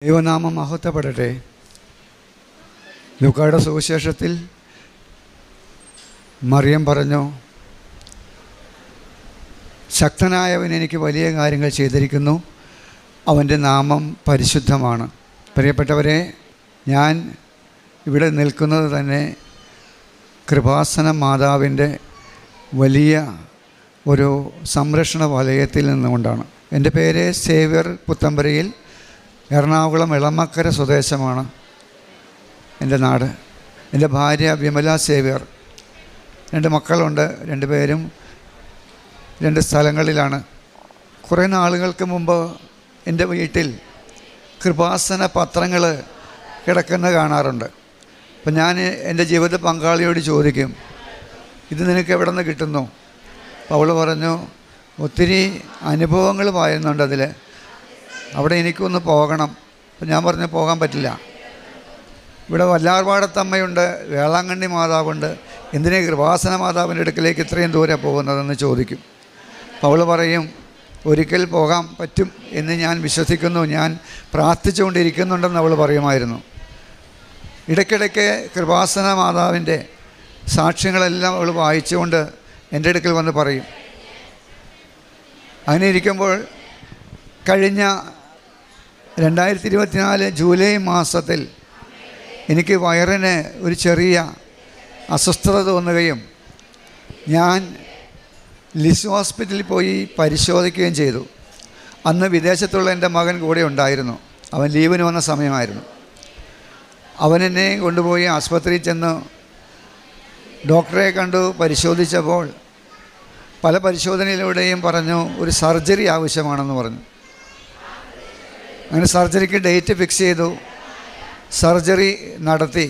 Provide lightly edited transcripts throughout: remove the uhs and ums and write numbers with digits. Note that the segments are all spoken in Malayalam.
ദൈവനാമം മഹത്വപ്പെടട്ടെ. ലൂക്കായുടെ സുവിശേഷത്തിൽ മറിയം പറഞ്ഞു, ശക്തനായവൻ എനിക്ക് വലിയ കാര്യങ്ങൾ ചെയ്തിരിക്കുന്നു, അവൻ്റെ നാമം പരിശുദ്ധമാണ്. പ്രിയപ്പെട്ടവരെ, ഞാൻ ഇവിടെ നിൽക്കുന്നത് തന്നെ കൃപാസന മാതാവിൻ്റെ വലിയ ഒരു സംരക്ഷണ വലയത്തിൽ നിന്നുകൊണ്ടാണ്. എൻ്റെ പേര് സേവ്യർ പുത്തമ്പരയിൽ, എറണാകുളം എളമക്കര സ്വദേശമാണ് എൻ്റെ നാട്. എൻ്റെ ഭാര്യ വിമല സേവ്യർ. 2 മക്കളുണ്ട്. 2 പേരും 2 സ്ഥലങ്ങളിലാണ്. കുറേ നാളുകൾക്ക് മുമ്പ് എൻ്റെ വീട്ടിൽ കൃപാസന പത്രങ്ങൾ കിടക്കുന്നത് കാണാറുണ്ട്. അപ്പം ഞാൻ എൻ്റെ ജീവിത പങ്കാളിയോട് ചോദിക്കും, ഇത് നിനക്ക് എവിടെ നിന്ന് കിട്ടുന്നു? അപ്പോൾ അവൾ പറഞ്ഞു, ഒത്തിരി അനുഭവങ്ങൾ വായുന്നുണ്ട് അതിൽ, അവിടെ എനിക്കൊന്ന് പോകണം. അപ്പം ഞാൻ പറഞ്ഞു, പോകാൻ പറ്റില്ല. ഇവിടെ വല്ലാർപാടത്തമ്മയുണ്ട്, വേളാങ്കണ്ണി മാതാവുണ്ട്, എന്തിനാ കൃപാസന മാതാവിൻ്റെ അടുക്കലേക്ക് ഇത്രയും ദൂരെ പോകുന്നതെന്ന് ചോദിക്കും. അപ്പോൾ അവൾ പറയും, ഒരിക്കൽ പോകാൻ പറ്റും എന്ന് ഞാൻ വിശ്വസിക്കുന്നു, ഞാൻ പ്രാർത്ഥിച്ചുകൊണ്ടിരിക്കുന്നുണ്ടെന്ന് അവൾ പറയുമായിരുന്നു. ഇടയ്ക്കിടയ്ക്ക് കൃപാസന മാതാവിൻ്റെ സാക്ഷ്യങ്ങളെല്ലാം അവൾ വായിച്ചുകൊണ്ട് എൻ്റെ അടുക്കൽ വന്ന് പറയും. അങ്ങനെ ഇരിക്കുമ്പോൾ കഴിഞ്ഞ 2024 ജൂലൈ മാസത്തിൽ എനിക്ക് വയറിന് ഒരു ചെറിയ അസ്വസ്ഥത തോന്നുകയും ഞാൻ ലിസ് ഹോസ്പിറ്റലിൽ പോയി പരിശോധിക്കുകയും ചെയ്തു. അന്ന് വിദേശത്തുള്ള എൻ്റെ മകൻ കൂടെ ഉണ്ടായിരുന്നു. അവൻ ലീവിന് വന്ന സമയമായിരുന്നു. അവനെന്നെ കൊണ്ടുപോയി ആസ്പത്രിയിൽ ചെന്ന് ഡോക്ടറെ കണ്ടു പരിശോധിച്ചപ്പോൾ പല പരിശോധനയിലൂടെയും പറഞ്ഞു, ഒരു സർജറി ആവശ്യമാണെന്ന് പറഞ്ഞു. അങ്ങനെ സർജറിക്ക് ഡേറ്റ് ഫിക്സ് ചെയ്തു. സർജറി നടത്തി.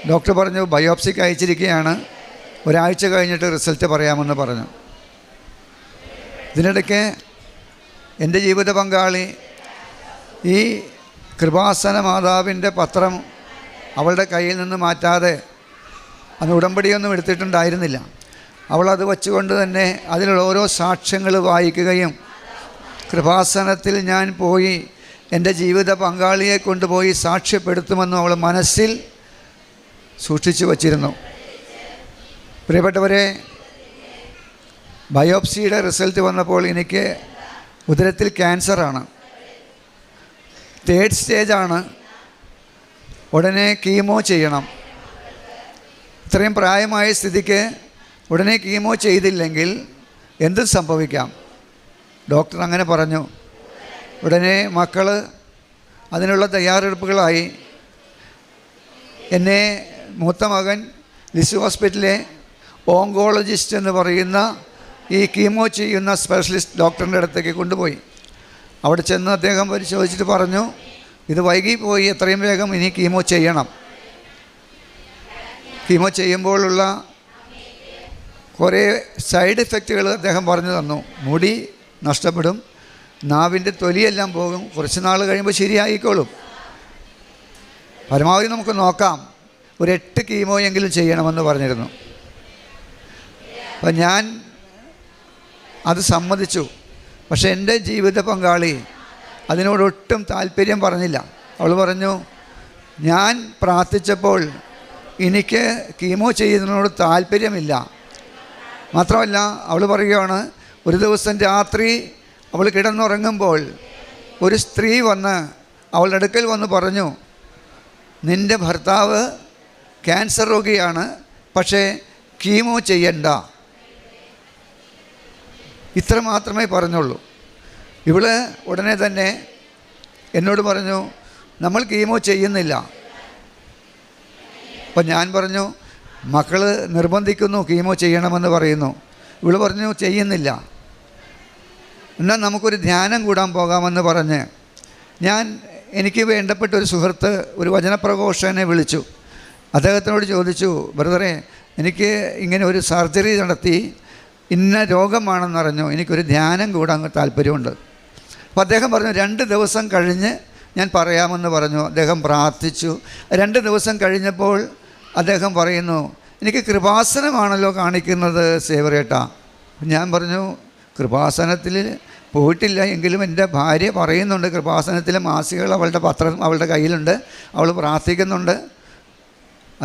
ഡോക്ടർ പറഞ്ഞു, ബയോപ്സിക്ക് അയച്ചിരിക്കുകയാണ്, ഒരാഴ്ച കഴിഞ്ഞിട്ട് റിസൾട്ട് പറയാമെന്ന് പറഞ്ഞു. ഇതിനിടയ്ക്ക് എൻ്റെ ജീവിത പങ്കാളി ഈ കൃപാസന മാതാവിൻ്റെ പത്രം അവളുടെ കയ്യിൽ നിന്ന് മാറ്റാതെ, അന്ന് ഉടമ്പടിയൊന്നും എടുത്തിട്ടുണ്ടായിരുന്നില്ല, അവളത് വച്ചുകൊണ്ട് തന്നെ അതിലുള്ള ഓരോ സാക്ഷ്യങ്ങൾ വായിക്കുകയും, കൃപാസനത്തിൽ ഞാൻ പോയി എൻ്റെ ജീവിത പങ്കാളിയെ കൊണ്ടുപോയി സാക്ഷ്യപ്പെടുത്തുമെന്നും അവൾ മനസ്സിൽ സൂക്ഷിച്ചു വച്ചിരുന്നു. പ്രിയപ്പെട്ടവരെ, ബയോപ്സിയുടെ റിസൾട്ട് വന്നപ്പോൾ എനിക്ക് ഉദരത്തിൽ ക്യാൻസറാണ്, 3rd സ്റ്റേജാണ്. ഉടനെ കീമോ ചെയ്യണം. ഇത്രയും പ്രായമായ സ്ഥിതിക്ക് ഉടനെ കീമോ ചെയ്തില്ലെങ്കിൽ എന്തും സംഭവിക്കാം. ഡോക്ടർ അങ്ങനെ പറഞ്ഞു. ഉടനെ മക്കൾ അതിനുള്ള തയ്യാറെടുപ്പുകളായി. എന്നെ മൂത്ത മകൻ ലിസ് ഹോസ്പിറ്റലിലെ ഓങ്കോളജിസ്റ്റ് എന്ന് പറയുന്ന ഈ കീമോ ചെയ്യുന്ന സ്പെഷ്യലിസ്റ്റ് ഡോക്ടറിൻ്റെ അടുത്തേക്ക് കൊണ്ടുപോയി. അവിടെ ചെന്ന് അദ്ദേഹം പരിശോധിച്ചിട്ട് പറഞ്ഞു, ഇത് വൈകിപ്പോയി, എത്രയും വേഗം ഇനി കീമോ ചെയ്യണം. കീമോ ചെയ്യുമ്പോഴുള്ള കുറേ സൈഡ് ഇഫക്റ്റുകൾ അദ്ദേഹം പറഞ്ഞു തന്നു. മുടി നഷ്ടപ്പെടും, നാവിൻ്റെ തൊലിയെല്ലാം പോകും, കുറച്ച് നാൾ കഴിയുമ്പോൾ ശരിയായിക്കോളും, പരമാവധി നമുക്ക് നോക്കാം, ഒരു 8 കീമോയെങ്കിലും ചെയ്യണമെന്ന് പറഞ്ഞിരുന്നു. അപ്പം ഞാൻ അത് സമ്മതിച്ചു. പക്ഷേ എൻ്റെ ജീവിത പങ്കാളി അതിനോടൊട്ടും താല്പര്യം പറഞ്ഞില്ല. അവൾ പറഞ്ഞു, ഞാൻ പ്രാർത്ഥിച്ചപ്പോൾ എനിക്ക് കീമോ ചെയ്യുന്നതിനോട് താല്പര്യമില്ല. മാത്രമല്ല, അവൾ പറയുകയാണ്, ഒരു ദിവസം രാത്രി അവൾ കിടന്നുറങ്ങുമ്പോൾ ഒരു സ്ത്രീ വന്ന് അവളുടെ അടുക്കൽ വന്ന് പറഞ്ഞു, നിൻ്റെ ഭർത്താവ് ക്യാൻസർ രോഗിയാണ്, പക്ഷേ കീമോ ചെയ്യണ്ട. ഇത്ര മാത്രമേ പറഞ്ഞുള്ളൂ. ഇവള് ഉടനെ തന്നെ എന്നോട് പറഞ്ഞു, നമ്മൾ കീമോ ചെയ്യുന്നില്ല. അപ്പം ഞാൻ പറഞ്ഞു, മക്കൾ നിർബന്ധിക്കുന്നു, കീമോ ചെയ്യണമെന്ന് പറയുന്നു. ഇവള് പറഞ്ഞു, ചെയ്യുന്നില്ല. എന്നാൽ നമുക്കൊരു ധ്യാനം കൂടാൻ പോകാമെന്ന് പറഞ്ഞ് എനിക്ക് വേണ്ടപ്പെട്ട ഒരു സുഹൃത്ത് ഒരു വചനപ്രഘോഷകനെ വിളിച്ചു. അദ്ദേഹത്തിനോട് ചോദിച്ചു, ബ്രദറെ, എനിക്ക് ഇങ്ങനെ ഒരു സർജറി നടത്തി, ഇന്ന രോഗമാണെന്നറിഞ്ഞു, എനിക്കൊരു ധ്യാനം കൂടാൻ താല്പര്യമുണ്ട്. അപ്പോൾ അദ്ദേഹം പറഞ്ഞു, 2 ദിവസം കഴിഞ്ഞ് ഞാൻ പറയാമെന്ന് പറഞ്ഞു. അദ്ദേഹം പ്രാർത്ഥിച്ചു. 2 ദിവസം കഴിഞ്ഞപ്പോൾ അദ്ദേഹം പറയുന്നു, എനിക്ക് കൃപാസനമാണല്ലോ കാണിക്കുന്നത് സേവറേട്ടാ. ഞാൻ പറഞ്ഞു, കൃപാസനത്തിൽ പോയിട്ടില്ല. എങ്കിലും എൻ്റെ ഭാര്യ പറയുന്നുണ്ട്, കൃപാസനത്തിലെ മാസികകൾ അവളുടെ പത്രം അവളുടെ കയ്യിലുണ്ട്, അവൾ പ്രാർത്ഥിക്കുന്നുണ്ട്,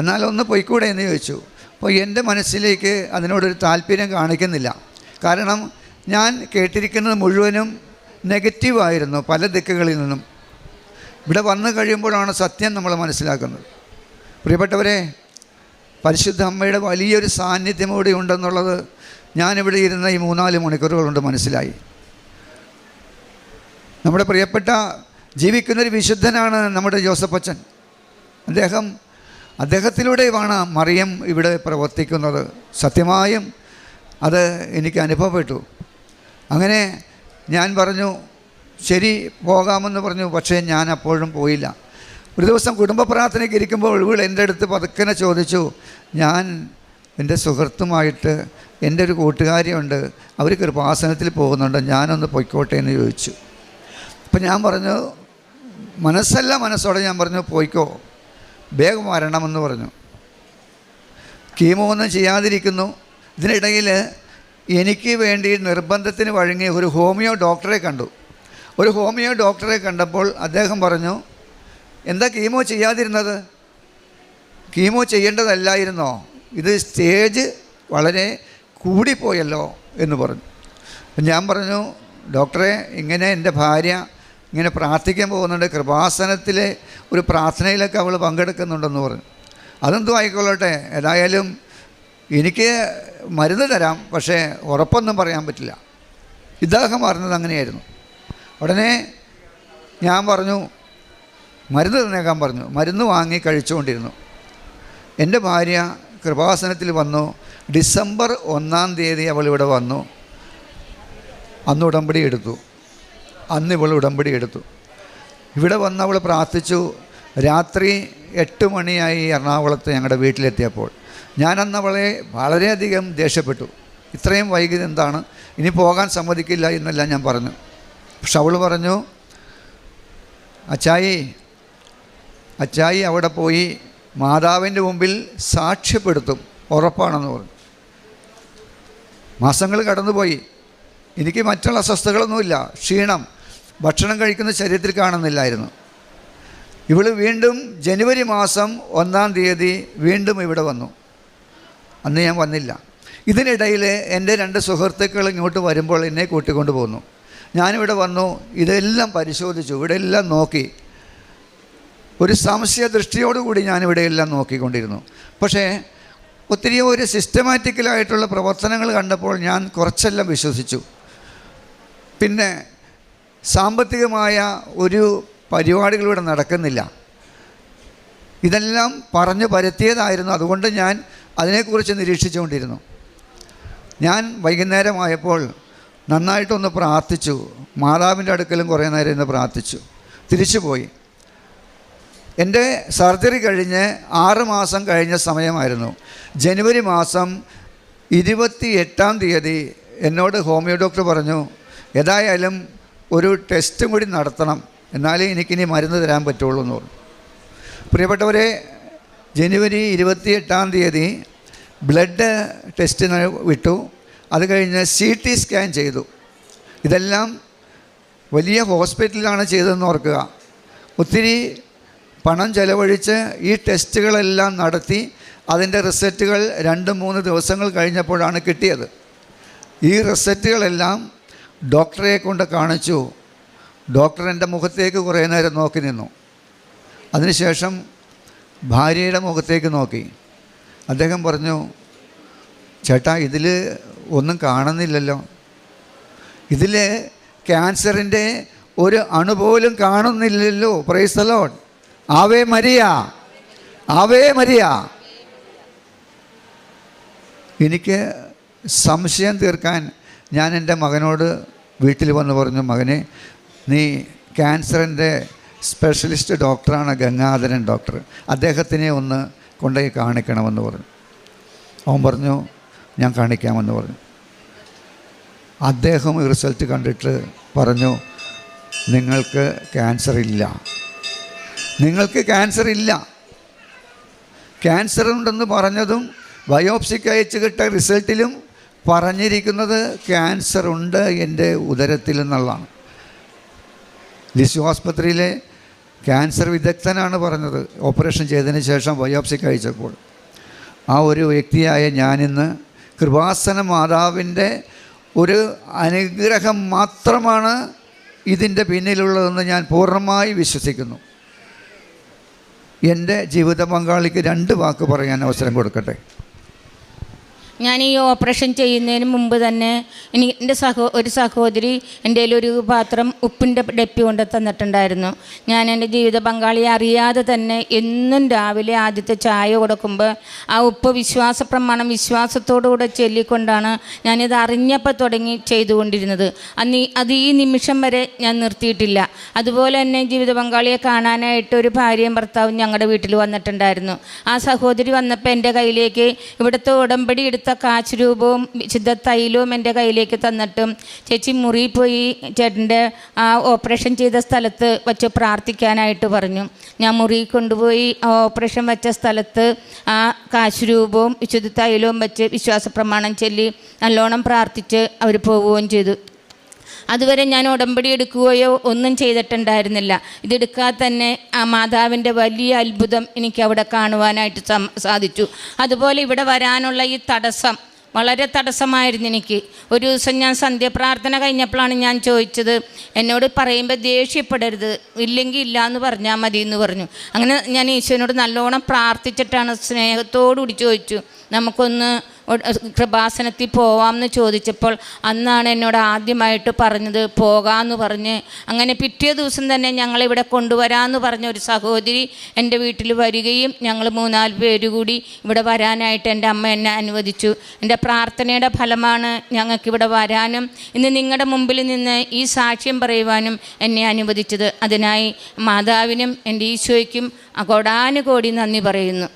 എന്നാലൊന്ന് പോയിക്കൂടെ എന്ന് ചോദിച്ചു. അപ്പോൾ എൻ്റെ മനസ്സിലേക്ക് അതിനോടൊരു താല്പര്യം കാണിക്കുന്നില്ല. കാരണം ഞാൻ കേട്ടിരിക്കുന്നത് മുഴുവനും നെഗറ്റീവായിരുന്നു പല ദിക്കുകളിൽ നിന്നും. ഇവിടെ വന്നു കഴിയുമ്പോഴാണ് സത്യം നമ്മൾ മനസ്സിലാക്കുന്നത്. പ്രിയപ്പെട്ടവരെ, പരിശുദ്ധ അമ്മയുടെ വലിയൊരു സാന്നിധ്യം ഇവിടെ ഉണ്ടെന്നുള്ളത് ഞാനിവിടെ ഇരുന്ന ഈ 3-4 മണിക്കൂറുകൾ കൊണ്ട് മനസ്സിലായി. നമ്മുടെ പ്രിയപ്പെട്ട ജീവിക്കുന്നൊരു വിശുദ്ധനാണ് നമ്മുടെ ജോസഫച്ചൻ. അദ്ദേഹത്തിലൂടെയാണ് മറിയം ഇവിടെ പ്രവർത്തിക്കുന്നത്. സത്യമായും അത് എനിക്ക് അനുഭവപ്പെട്ടു. അങ്ങനെ ഞാൻ പറഞ്ഞു ശരി പോകാമെന്ന് പറഞ്ഞു. പക്ഷേ ഞാൻ അപ്പോഴും പോയില്ല. ഒരു ദിവസം കുടുംബ പ്രാർത്ഥനയ്ക്ക് ഇരിക്കുമ്പോൾ ഇവൾ എൻ്റെ അടുത്ത് പതുക്കനെ ചോദിച്ചു, ഞാൻ എൻ്റെ സുഹൃത്തുമായിട്ട് എൻ്റെ ഒരു കൂട്ടുകാരിയുണ്ട്, അവർ കൃപാസനത്തിൽ പോകുന്നുണ്ട്, ഞാനൊന്ന് പൊയ്ക്കോട്ടെ എന്ന് ചോദിച്ചു. അപ്പം ഞാൻ പറഞ്ഞു, മനസ്സോടെ ഞാൻ പറഞ്ഞു പോയിക്കോ, വേഗം വരണമെന്ന് പറഞ്ഞു. കീമോ ഒന്നും ചെയ്യാതിരിക്കുന്നു. ഇതിനിടയിൽ എനിക്ക് വേണ്ടി നിർബന്ധത്തിന് വഴങ്ങിയ ഒരു ഹോമിയോ ഡോക്ടറെ കണ്ടു. ഒരു ഹോമിയോ ഡോക്ടറെ കണ്ടപ്പോൾ അദ്ദേഹം പറഞ്ഞു, എന്താ കീമോ ചെയ്യാതിരുന്നത്? കീമോ ചെയ്യേണ്ടതല്ലായിരുന്നോ? ഇത് സ്റ്റേജ് വളരെ കൂടിപ്പോയല്ലോ എന്ന് പറഞ്ഞു. ഞാൻ പറഞ്ഞു, ഡോക്ടറെ, ഇങ്ങനെ എൻ്റെ ഭാര്യ ഇങ്ങനെ പ്രാർത്ഥിക്കാൻ പോകുന്നുണ്ട്, കൃപാസനത്തിലെ ഒരു പ്രാർത്ഥനയിലൊക്കെ അവൾ പങ്കെടുക്കുന്നുണ്ടെന്ന് പറഞ്ഞു. അതെന്തോ ആയിക്കൊള്ളട്ടെ, ഏതായാലും എനിക്ക് മരുന്ന് തരാം, പക്ഷേ ഉറപ്പൊന്നും പറയാൻ പറ്റില്ല. ഇദ്ദേഹം പറഞ്ഞത് അങ്ങനെയായിരുന്നു. ഉടനെ ഞാൻ പറഞ്ഞു, മരുന്ന് തന്നേക്കാൻ പറഞ്ഞു. മരുന്ന് വാങ്ങി കഴിച്ചുകൊണ്ടിരുന്നു. എൻ്റെ ഭാര്യ കൃപാസനത്തിൽ വന്നു. ഡിസംബർ 1-ാം തീയതി അവൾ ഇവിടെ വന്നു. അന്ന് ഉടമ്പടി എടുത്തു. ഇവിടെ വന്ന് അവൾ പ്രാർത്ഥിച്ചു. രാത്രി 8 മണിയായി എറണാകുളത്ത് ഞങ്ങളുടെ വീട്ടിലെത്തിയപ്പോൾ ഞാനന്ന് അവളെ വളരെയധികം ദേഷ്യപ്പെട്ടു. ഇത്രയും വൈകിയത് എന്താണ്, ഇനി പോകാൻ സമ്മതിക്കില്ല എന്നെല്ലാം ഞാൻ പറഞ്ഞു. പക്ഷെ അവൾ പറഞ്ഞു, അച്ചായി അവിടെ പോയി മാതാവിൻ്റെ മുമ്പിൽ സാക്ഷ്യപ്പെടുത്തും, ഉറപ്പാണെന്ന് പറഞ്ഞു. മാസങ്ങൾ കടന്നുപോയി. എനിക്ക് മറ്റുള്ള അസ്വസ്ഥതകളൊന്നുമില്ല, ക്ഷീണം, ഭക്ഷണം കഴിക്കുന്ന ശരീരത്തിൽ കാണുന്നില്ലായിരുന്നു. ഇവൾ വീണ്ടും ജനുവരി മാസം 1-ാം തീയതി വീണ്ടും ഇവിടെ വന്നു. അന്ന് ഞാൻ വന്നില്ല. ഇതിനിടയിൽ എൻ്റെ 2 സുഹൃത്തുക്കൾ ഇങ്ങോട്ട് വരുമ്പോൾ എന്നെ കൂട്ടിക്കൊണ്ട് പോന്നു. ഞാനിവിടെ വന്നു, ഇതെല്ലാം പരിശോധിച്ചു, ഇവിടെ എല്ലാം നോക്കി. ഒരു സംശയ ദൃഷ്ടിയോടുകൂടി ഞാനിവിടെ എല്ലാം നോക്കിക്കൊണ്ടിരുന്നു. പക്ഷേ ഒരു സിസ്റ്റമാറ്റിക്കലായിട്ടുള്ള പ്രവർത്തനങ്ങൾ കണ്ടപ്പോൾ ഞാൻ കുറച്ചെല്ലാം വിശ്വസിച്ചു. പിന്നെ സാമ്പത്തികമായ ഒരു പരിപാടികളിവിടെ നടക്കുന്നില്ല. ഇതെല്ലാം പറഞ്ഞു പരത്തിയതായിരുന്നു. അതുകൊണ്ട് ഞാൻ അതിനെക്കുറിച്ച് നിരീക്ഷിച്ചുകൊണ്ടിരുന്നു. ഞാൻ വൈകുന്നേരമായപ്പോൾ നന്നായിട്ടൊന്ന് പ്രാർത്ഥിച്ചു. മാതാവിൻ്റെ അടുക്കലും കുറേ നേരം ഇന്ന് പ്രാർത്ഥിച്ചു. തിരിച്ചു പോയി. എൻ്റെ സർജറി കഴിഞ്ഞ് 6 മാസം കഴിഞ്ഞ സമയമായിരുന്നു. ജനുവരി മാസം 28-ാം തീയതി എന്നോട് ഹോമിയോ ഡോക്ടർ പറഞ്ഞു, ഏതായാലും ഒരു ടെസ്റ്റും കൂടി നടത്തണം, എന്നാലേ എനിക്കിനി മരുന്ന് തരാൻ പറ്റുള്ളൂ എന്ന് പറഞ്ഞു. പ്രിയപ്പെട്ടവരെ, ജനുവരി 28-ാം തീയതി ബ്ലഡ് ടെസ്റ്റിന് വിട്ടു. അത് കഴിഞ്ഞ് CT സ്കാൻ ചെയ്തു. ഇതെല്ലാം വലിയ ഹോസ്പിറ്റലിലാണ് ചെയ്തതെന്ന് ഓർക്കുക. ഒത്തിരി പണം ചെലവഴിച്ച് ഈ ടെസ്റ്റുകളെല്ലാം നടത്തി അതിൻ്റെ റിസൾട്ടുകൾ 2-3 ദിവസങ്ങൾ കഴിഞ്ഞപ്പോഴാണ് കിട്ടിയത്. ഈ റിസൾട്ടുകളെല്ലാം ഡോക്ടറെ കൊണ്ട് കാണിച്ചു. ഡോക്ടർ എൻ്റെ മുഖത്തേക്ക് കുറേ നേരം നോക്കി നിന്നു. അതിനുശേഷം ഭാര്യയുടെ മുഖത്തേക്ക് നോക്കി. അദ്ദേഹം പറഞ്ഞു, ചേട്ടാ, ഇതിൽ ഒന്നും കാണുന്നില്ലല്ലോ, ഇതിൽ ക്യാൻസറിൻ്റെ ഒരു അണുപോലും കാണുന്നില്ലല്ലോ. Praise the Lord. Ave Maria, Ave Maria. എനിക്ക് സംശയം തീർക്കാൻ ഞാൻ എൻ്റെ മകനോട് വീട്ടിൽ വന്ന് പറഞ്ഞു, മകനെ, നീ ക്യാൻസറിൻ്റെ സ്പെഷ്യലിസ്റ്റ് ഡോക്ടറാണ് ഗംഗാധരൻ ഡോക്ടർ, അദ്ദേഹത്തിനെ ഒന്ന് കൊണ്ടുപോയി കാണിക്കണമെന്ന് പറഞ്ഞു. അവൻ പറഞ്ഞു, ഞാൻ കാണിക്കാമെന്ന് പറഞ്ഞു. അദ്ദേഹം റിസൾട്ട് കണ്ടിട്ട് പറഞ്ഞു, നിങ്ങൾക്ക് ക്യാൻസർ ഇല്ല, നിങ്ങൾക്ക് ക്യാൻസർ ഇല്ല. ക്യാൻസർ ഉണ്ടെന്ന് പറഞ്ഞതും ബയോപ്സിക്ക് അയച്ചു കിട്ടിയ റിസൾട്ടിലും പറഞ്ഞിരിക്കുന്നത് ക്യാൻസർ ഉണ്ട് എൻ്റെ ഉദരത്തിൽ എന്നുള്ളതാണ്. ലിസു ആസ്പത്രിയിലെ ക്യാൻസർ വിദഗ്ധനാണ് പറഞ്ഞത്, ഓപ്പറേഷൻ ചെയ്തതിന് ശേഷം ബയോപ്സി കഴിച്ചപ്പോൾ. ആ ഒരു വ്യക്തിയായ ഞാനിന്ന് കൃപാസന മാതാവിൻ്റെ ഒരു അനുഗ്രഹം മാത്രമാണ് ഇതിൻ്റെ പിന്നിലുള്ളതെന്ന് ഞാൻ പൂർണ്ണമായി വിശ്വസിക്കുന്നു. എൻ്റെ ജീവിത പങ്കാളിക്ക് 2 വാക്ക് പറയാൻ അവസരം കൊടുക്കട്ടെ. ഞാൻ ഈ ഓപ്പറേഷൻ ചെയ്യുന്നതിന് മുമ്പ് തന്നെ എൻ്റെ ഒരു സഹോദരി എൻ്റെ കയ്യിലൊരു പാത്രം ഉപ്പിൻ്റെ ഡപ്പി കൊണ്ട് തന്നിട്ടുണ്ടായിരുന്നു. ഞാൻ എൻ്റെ ജീവിത പങ്കാളിയെ അറിയാതെ തന്നെ എന്നും രാവിലെ ആദ്യത്തെ ചായ കൊടുക്കുമ്പോൾ ആ ഉപ്പ് വിശ്വാസത്തോടുകൂടെ ചൊല്ലിക്കൊണ്ടാണ് ഞാനിത് അറിഞ്ഞപ്പോൾ തുടങ്ങി ചെയ്തുകൊണ്ടിരുന്നത്. അത് ഈ നിമിഷം വരെ ഞാൻ നിർത്തിയിട്ടില്ല. അതുപോലെ തന്നെ ജീവിത പങ്കാളിയെ കാണാനായിട്ട് ഒരു ഭാര്യയും ഭർത്താവും ഞങ്ങളുടെ വീട്ടിൽ വന്നിട്ടുണ്ടായിരുന്നു. ആ സഹോദരി വന്നപ്പോൾ എൻ്റെ കയ്യിലേക്ക് ഇവിടുത്തെ ഉടമ്പടി എടുത്ത കാശ് രൂപവും വിശുദ്ധ തൈലവും എൻ്റെ കയ്യിലേക്ക് തന്നിട്ടും, ചേച്ചി മുറി പോയി ചേട്ടൻ്റെ ആ ഓപ്പറേഷൻ ചെയ്ത സ്ഥലത്ത് വച്ച് പ്രാർത്ഥിക്കാനായിട്ട് പറഞ്ഞു. ഞാൻ മുറി കൊണ്ടുപോയി ഓപ്പറേഷൻ വെച്ച സ്ഥലത്ത് ആ കാശ് രൂപവും വിശുദ്ധ തൈലവും വെച്ച് വിശ്വാസപ്രമാണം ചൊല്ലി നല്ലോണം പ്രാർത്ഥിച്ച് അവർ പോവുകയും ചെയ്തു. അതുവരെ ഞാൻ ഉടമ്പടി എടുക്കുകയോ ഒന്നും ചെയ്തിട്ടുണ്ടായിരുന്നില്ല. ഇതെടുക്കാതെ തന്നെ ആ മാതാവിൻ്റെ വലിയ അത്ഭുതം എനിക്ക് അവിടെ കാണുവാനായിട്ട് സാധിച്ചു. അതുപോലെ ഇവിടെ വരാനുള്ള ഈ തടസ്സം വളരെ തടസ്സമായിരുന്നു എനിക്ക്. ഒരു ദിവസം ഞാൻ സന്ധ്യാപ്രാർത്ഥന കഴിഞ്ഞപ്പോഴാണ് ഞാൻ ചോദിച്ചത്, എന്നോട് പറയുമ്പോൾ ദേഷ്യപ്പെടരുത്, ഇല്ലെങ്കിൽ ഇല്ല എന്ന് പറഞ്ഞാൽ മതി എന്ന് പറഞ്ഞു. അങ്ങനെ ഞാൻ ഈശോനോട് നല്ലോണം പ്രാർത്ഥിച്ചിട്ടാണ് സ്നേഹത്തോടുകൂടി ചോദിച്ചു, നമുക്കൊന്ന് കൃപാസനത്തിൽ പോവാമെന്ന് ചോദിച്ചപ്പോൾ അന്നാണ് എന്നോട് ആദ്യമായിട്ട് പറഞ്ഞത് പോകാമെന്ന് പറഞ്ഞ്. അങ്ങനെ പിറ്റേ ദിവസം തന്നെ ഞങ്ങളിവിടെ കൊണ്ടുവരാമെന്ന് പറഞ്ഞ ഒരു സഹോദരി എൻ്റെ വീട്ടിൽ വരികയും ഞങ്ങൾ 3-4 പേര് കൂടി ഇവിടെ വരാനായിട്ട് എൻ്റെ അമ്മ എന്നെ അനുവദിച്ചു. എൻ്റെ പ്രാർത്ഥനയുടെ ഫലമാണ് ഞങ്ങൾക്കിവിടെ വരാനും ഇന്ന് നിങ്ങളുടെ മുമ്പിൽ നിന്ന് ഈ സാക്ഷ്യം പറയുവാനും എന്നെ അനുവദിച്ചത്. അതിനായി മാതാവിനും എൻ്റെ ഈശോയ്ക്കും കോടാനുകോടി നന്ദി പറയുന്നു.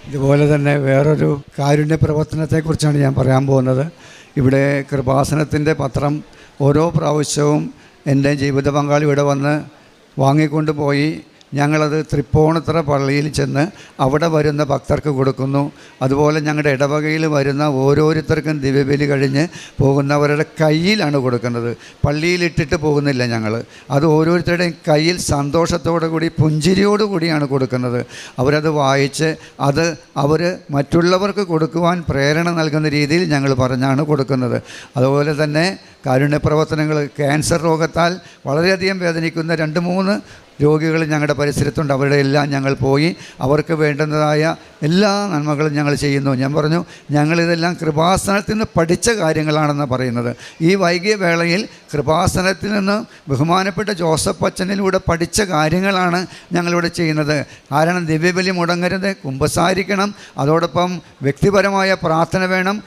ഇതുപോലെ തന്നെ വേറൊരു കാരുണ്യ പ്രവർത്തനത്തെക്കുറിച്ചാണ് ഞാൻ പറയാൻ പോകുന്നത്. ഇവിടെ കൃപാസനത്തിൻ്റെ പത്രം ഓരോ പ്രാവശ്യവും എൻ്റെ ജീവിത പങ്കാളി ഇവിടെ വന്ന് വാങ്ങിക്കൊണ്ട് പോയി ഞങ്ങളത് തൃപ്പൂണിത്തുറ പള്ളിയിൽ ചെന്ന് അവിടെ വരുന്ന ഭക്തർക്ക് കൊടുക്കുന്നു. അതുപോലെ ഞങ്ങളുടെ ഇടവകയിൽ വരുന്ന ഓരോരുത്തർക്കും ദിവ്യബലി കഴിഞ്ഞ് പോകുന്നവരുടെ കയ്യിലാണ് കൊടുക്കുന്നത്. പള്ളിയിലിട്ടിട്ട് പോകുന്നില്ല ഞങ്ങൾ. അത് ഓരോരുത്തരുടെയും കയ്യിൽ സന്തോഷത്തോടു കൂടി പുഞ്ചിരിയോടു കൂടിയാണ് കൊടുക്കുന്നത്. അവരത് വായിച്ച് അത് അവർ മറ്റുള്ളവർക്ക് കൊടുക്കുവാൻ പ്രേരണ നൽകുന്ന രീതിയിൽ ഞങ്ങൾ പറഞ്ഞാണ് കൊടുക്കുന്നത്. അതുപോലെ തന്നെ കാരുണ്യ പ്രവർത്തനങ്ങൾ, ക്യാൻസർ രോഗത്താൽ വളരെയധികം വേദനിക്കുന്ന 2-3 രോഗികൾ ഞങ്ങളുടെ പരിസരത്തുണ്ട്. അവരുടെ എല്ലാം ഞങ്ങൾ പോയി അവർക്ക് വേണ്ടുന്നതായ എല്ലാ നന്മകളും ഞങ്ങൾ ചെയ്യുന്നു. ഞാൻ പറഞ്ഞു, ഞങ്ങളിതെല്ലാം കൃപാസനത്തിൽ നിന്ന് പഠിച്ച കാര്യങ്ങളാണെന്ന് പറയുന്നത്. ഈ വൈകിയ വേളയിൽ കൃപാസനത്തിൽ നിന്ന് ബഹുമാനപ്പെട്ട ജോസഫ് അച്ഛനിലൂടെ പഠിച്ച കാര്യങ്ങളാണ് ഞങ്ങളിവിടെ ചെയ്യുന്നത്. കാരണം ദിവ്യബലി മുടങ്ങരുത്, കുമ്പസാരിക്കണം, അതോടൊപ്പം വ്യക്തിപരമായ പ്രാർത്ഥന വേണം,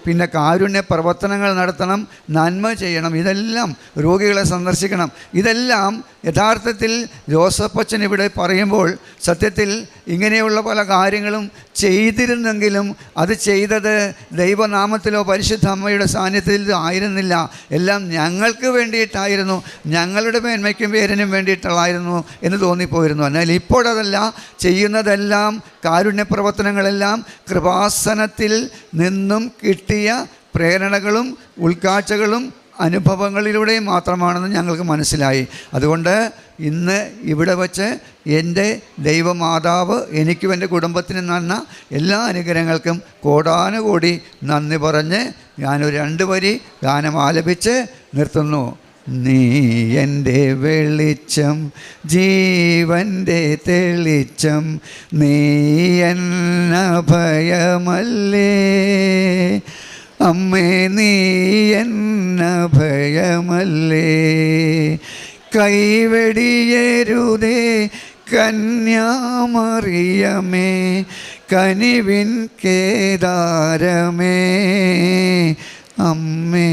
പിന്നെ കാരുണ്യ പ്രവർത്തനങ്ങൾ നടത്തണം, നന്മ ചെയ്യണം, ഇതെല്ലാം രോഗികളെ സന്ദർശിക്കണം. ഇതെല്ലാം യഥാർത്ഥത്തിൽ ജോസഫ് അച്ഛൻ ഇവിടെ പറയുമ്പോൾ സത്യത്തിൽ ഇങ്ങനെയുള്ള പല കാര്യങ്ങളും ചെയ്തിരുന്നെങ്കിലും അത് ചെയ്തത് ദൈവനാമത്തിലോ പരിശുദ്ധ അമ്മയുടെ സാന്നിധ്യത്തിൽ ആയിരുന്നില്ല. എല്ലാം ഞങ്ങൾക്ക് വേണ്ടിയിട്ടായിരുന്നു, ഞങ്ങളുടെ മേന്മയ്ക്കും പേരിനും വേണ്ടിയിട്ടുള്ളായിരുന്നു എന്ന് തോന്നിപ്പോയിരുന്നു. എന്നാൽ ഇപ്പോഴതല്ല, ചെയ്യുന്നതെല്ലാം കാരുണ്യ പ്രവർത്തനങ്ങളെല്ലാം കൃപാസനത്തിൽ നിന്നും കിട്ടിയ പ്രേരണകളും ഉൾക്കാഴ്ചകളും അനുഭവങ്ങളിലൂടെയും മാത്രമാണെന്ന് ഞങ്ങൾക്ക് മനസ്സിലായി. അതുകൊണ്ട് ഇന്ന് ഇവിടെ വച്ച് എൻ്റെ ദൈവമാതാവ് എനിക്കും എൻ്റെ കുടുംബത്തിനും തന്ന എല്ലാ അനുഗ്രഹങ്ങൾക്കും കോടാനുകോടി നന്ദി പറഞ്ഞ് ഞാനൊരു 2 വരി ഗാനം ആലപിച്ച് നിർത്തുന്നു. നീ എൻ്റെ വെളിച്ചം, ജീവൻ്റെ തെളിച്ചം, നീ എന്നഭയമല്ലേ അമ്മേ, നീ എന്നഭയമല്ലേ. കൈവെടിയരുതേ കന്യാമറിയമേ, കനിവിൻ കേദാരമേ, അമ്മേ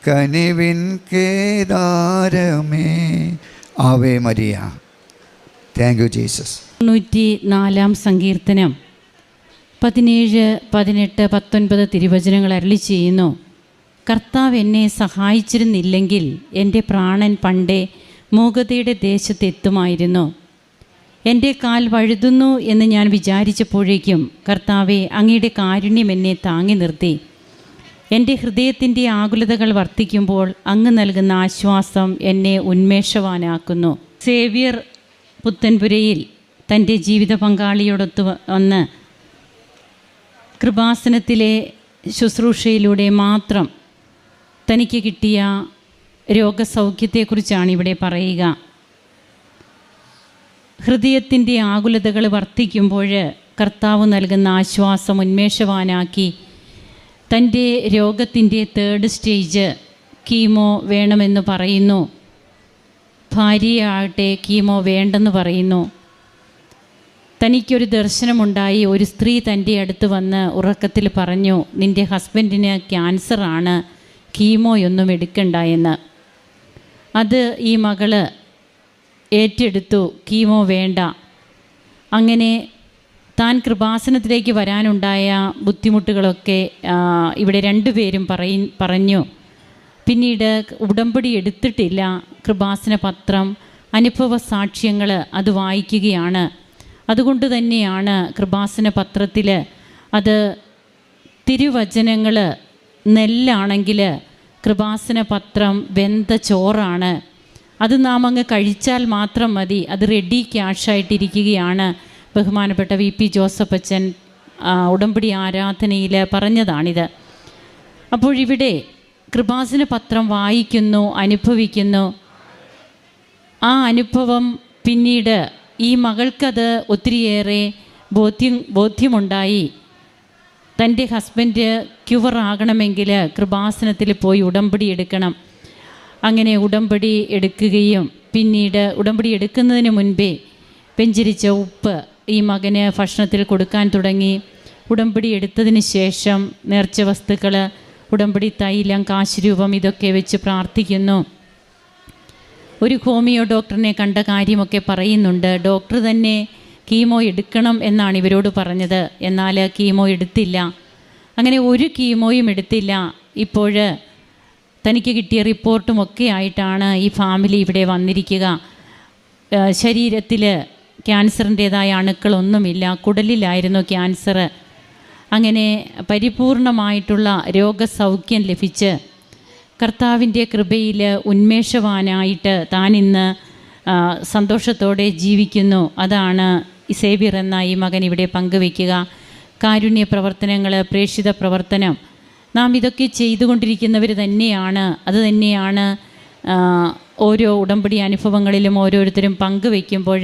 കനിവിൻ കേദാരമേ. Ave Maria. Thank you Jesus. 94-ാം സങ്കീർത്തനം 17, 18, 19 തിരുവചനങ്ങൾ അരുളി ചെയ്യുന്നു. കർത്താവ് എന്നെ സഹായിച്ചിരുന്നില്ലെങ്കിൽ എൻ്റെ പ്രാണൻ പണ്ടേ മൂകതയുടെ ദേശത്തെത്തുമായിരുന്നു. എൻ്റെ കാൽ വഴുതുന്നു എന്ന് ഞാൻ വിചാരിച്ചപ്പോഴേക്കും കർത്താവെ, അങ്ങയുടെ കാരുണ്യം എന്നെ താങ്ങി നിർത്തി. എൻ്റെ ഹൃദയത്തിൻ്റെ ആകുലതകൾ വർദ്ധിക്കുമ്പോൾ അങ്ങ് നൽകുന്ന ആശ്വാസം എന്നെ ഉന്മേഷവാനാക്കുന്നു. സേവ്യർ പുത്തൻപുരയിൽ തൻ്റെ ജീവിത പങ്കാളിയോടൊത്ത് വന്ന് കൃപാസനത്തിലെ ശുശ്രൂഷയിലൂടെ മാത്രം തനിക്ക് കിട്ടിയ രോഗസൗഖ്യത്തെക്കുറിച്ചാണ് ഇവിടെ പറയുക. ഹൃദയത്തിൻ്റെ ആകുലതകൾ വർദ്ധിക്കുമ്പോൾ കർത്താവ് നൽകുന്ന ആശ്വാസം ഉന്മേഷവാനാക്കി. തൻ്റെ രോഗത്തിൻ്റെ 3rd സ്റ്റേജ് കീമോ വേണമെന്ന് പറയുന്നു. ഭാര്യയാകട്ടെ കീമോ വേണ്ടെന്ന് പറയുന്നു. തനിക്കൊരു ദർശനമുണ്ടായി. ഒരു സ്ത്രീ തൻ്റെ അടുത്ത് വന്ന് ഉറക്കത്തിൽ പറഞ്ഞു, നിൻ്റെ ഹസ്ബൻഡിന് ക്യാൻസറാണ്, കീമോയൊന്നും എടുക്കണ്ട എന്ന്. അത് ഈ മകള് ഏറ്റെടുത്തു, കീമോ വേണ്ട. അങ്ങനെ താൻ കൃപാസനത്തിലേക്ക് വരാനുണ്ടായ ബുദ്ധിമുട്ടുകളൊക്കെ ഇവിടെ 2 പേരും പറഞ്ഞു. പിന്നീട് ഉടമ്പടി എടുത്തിട്ടില്ല. കൃപാസന പത്രം, അനുഭവ സാക്ഷ്യങ്ങൾ അത് വായിക്കുകയാണ്. അതുകൊണ്ട് തന്നെയാണ് കൃപാസന പത്രത്തിൽ അത് തിരുവചനങ്ങൾ നെല്ലാണെങ്കിൽ കൃപാസന പത്രം വെന്ത ചോറാണ്. അത് നാം അങ്ങ് കഴിച്ചാൽ മാത്രം മതി. അത് റെഡി ക്യാഷായിട്ടിരിക്കുകയാണ്. ബഹുമാനപ്പെട്ട VP ജോസഫ് അച്ഛൻ ഉടമ്പടി ആരാധനയിൽ പറഞ്ഞതാണിത്. അപ്പോഴിവിടെ കൃപാസന പത്രം വായിക്കുന്നു, അനുഭവിക്കുന്നു. ആ അനുഭവം പിന്നീട് ഈ മകൾക്കത് ഒത്തിരിയേറെ ബോധ്യമുണ്ടായി. തൻ്റെ ഹസ്ബൻഡ് ക്യുവറാകണമെങ്കിൽ കൃപാസനത്തിൽ പോയി ഉടമ്പടി എടുക്കണം. അങ്ങനെ ഉടമ്പടി എടുക്കുകയും പിന്നീട് ഉടമ്പടി എടുക്കുന്നതിന് മുൻപേ വെഞ്ചരിച്ച ഉപ്പ് ഈ മകന് ഭക്ഷണത്തിൽ കൊടുക്കാൻ തുടങ്ങി. ഉടമ്പടി എടുത്തതിന് ശേഷം നേർച്ച വസ്തുക്കൾ, ഉടമ്പടി തൈലം, കാശുരൂപം ഇതൊക്കെ വെച്ച് പ്രാർത്ഥിക്കുന്നു. ഒരു ഹോമിയോ ഡോക്ടറിനെ കണ്ട കാര്യമൊക്കെ പറയുന്നുണ്ട്. ഡോക്ടർ തന്നെ കീമോ എടുക്കണം എന്നാണ് ഇവരോട് പറഞ്ഞത്. എന്നാൽ കീമോ എടുത്തില്ല. അങ്ങനെ ഒരു കീമോയും എടുത്തില്ല. ഇപ്പോൾ തനിക്ക് കിട്ടിയ റിപ്പോർട്ടുമൊക്കെ ആയിട്ടാണ് ഈ ഫാമിലി ഇവിടെ വന്നിരിക്കുക. ശരീരത്തിൽ ക്യാൻസറിൻ്റേതായ അണുക്കളൊന്നുമില്ല. കുടലിലായിരുന്നു ക്യാൻസർ. അങ്ങനെ പരിപൂർണമായിട്ടുള്ള രോഗസൗഖ്യം ലഭിച്ച് കർത്താവിൻ്റെ കൃപയിൽ ഉന്മേഷവാനായിട്ട് താനിന്ന് സന്തോഷത്തോടെ ജീവിക്കുന്നു. അതാണ് സേവ്യർ എന്ന ഈ മകൻ ഇവിടെ പങ്കുവയ്ക്കുക. കാരുണ്യ പ്രവർത്തനങ്ങൾ, പ്രേക്ഷിത പ്രവർത്തനം, നാം ഇതൊക്കെ ചെയ്തുകൊണ്ടിരിക്കുന്നവർ തന്നെയാണ്. അത് തന്നെയാണ് ഓരോ ഉടമ്പടി അനുഭവങ്ങളിലും ഓരോരുത്തരും പങ്കുവയ്ക്കുമ്പോൾ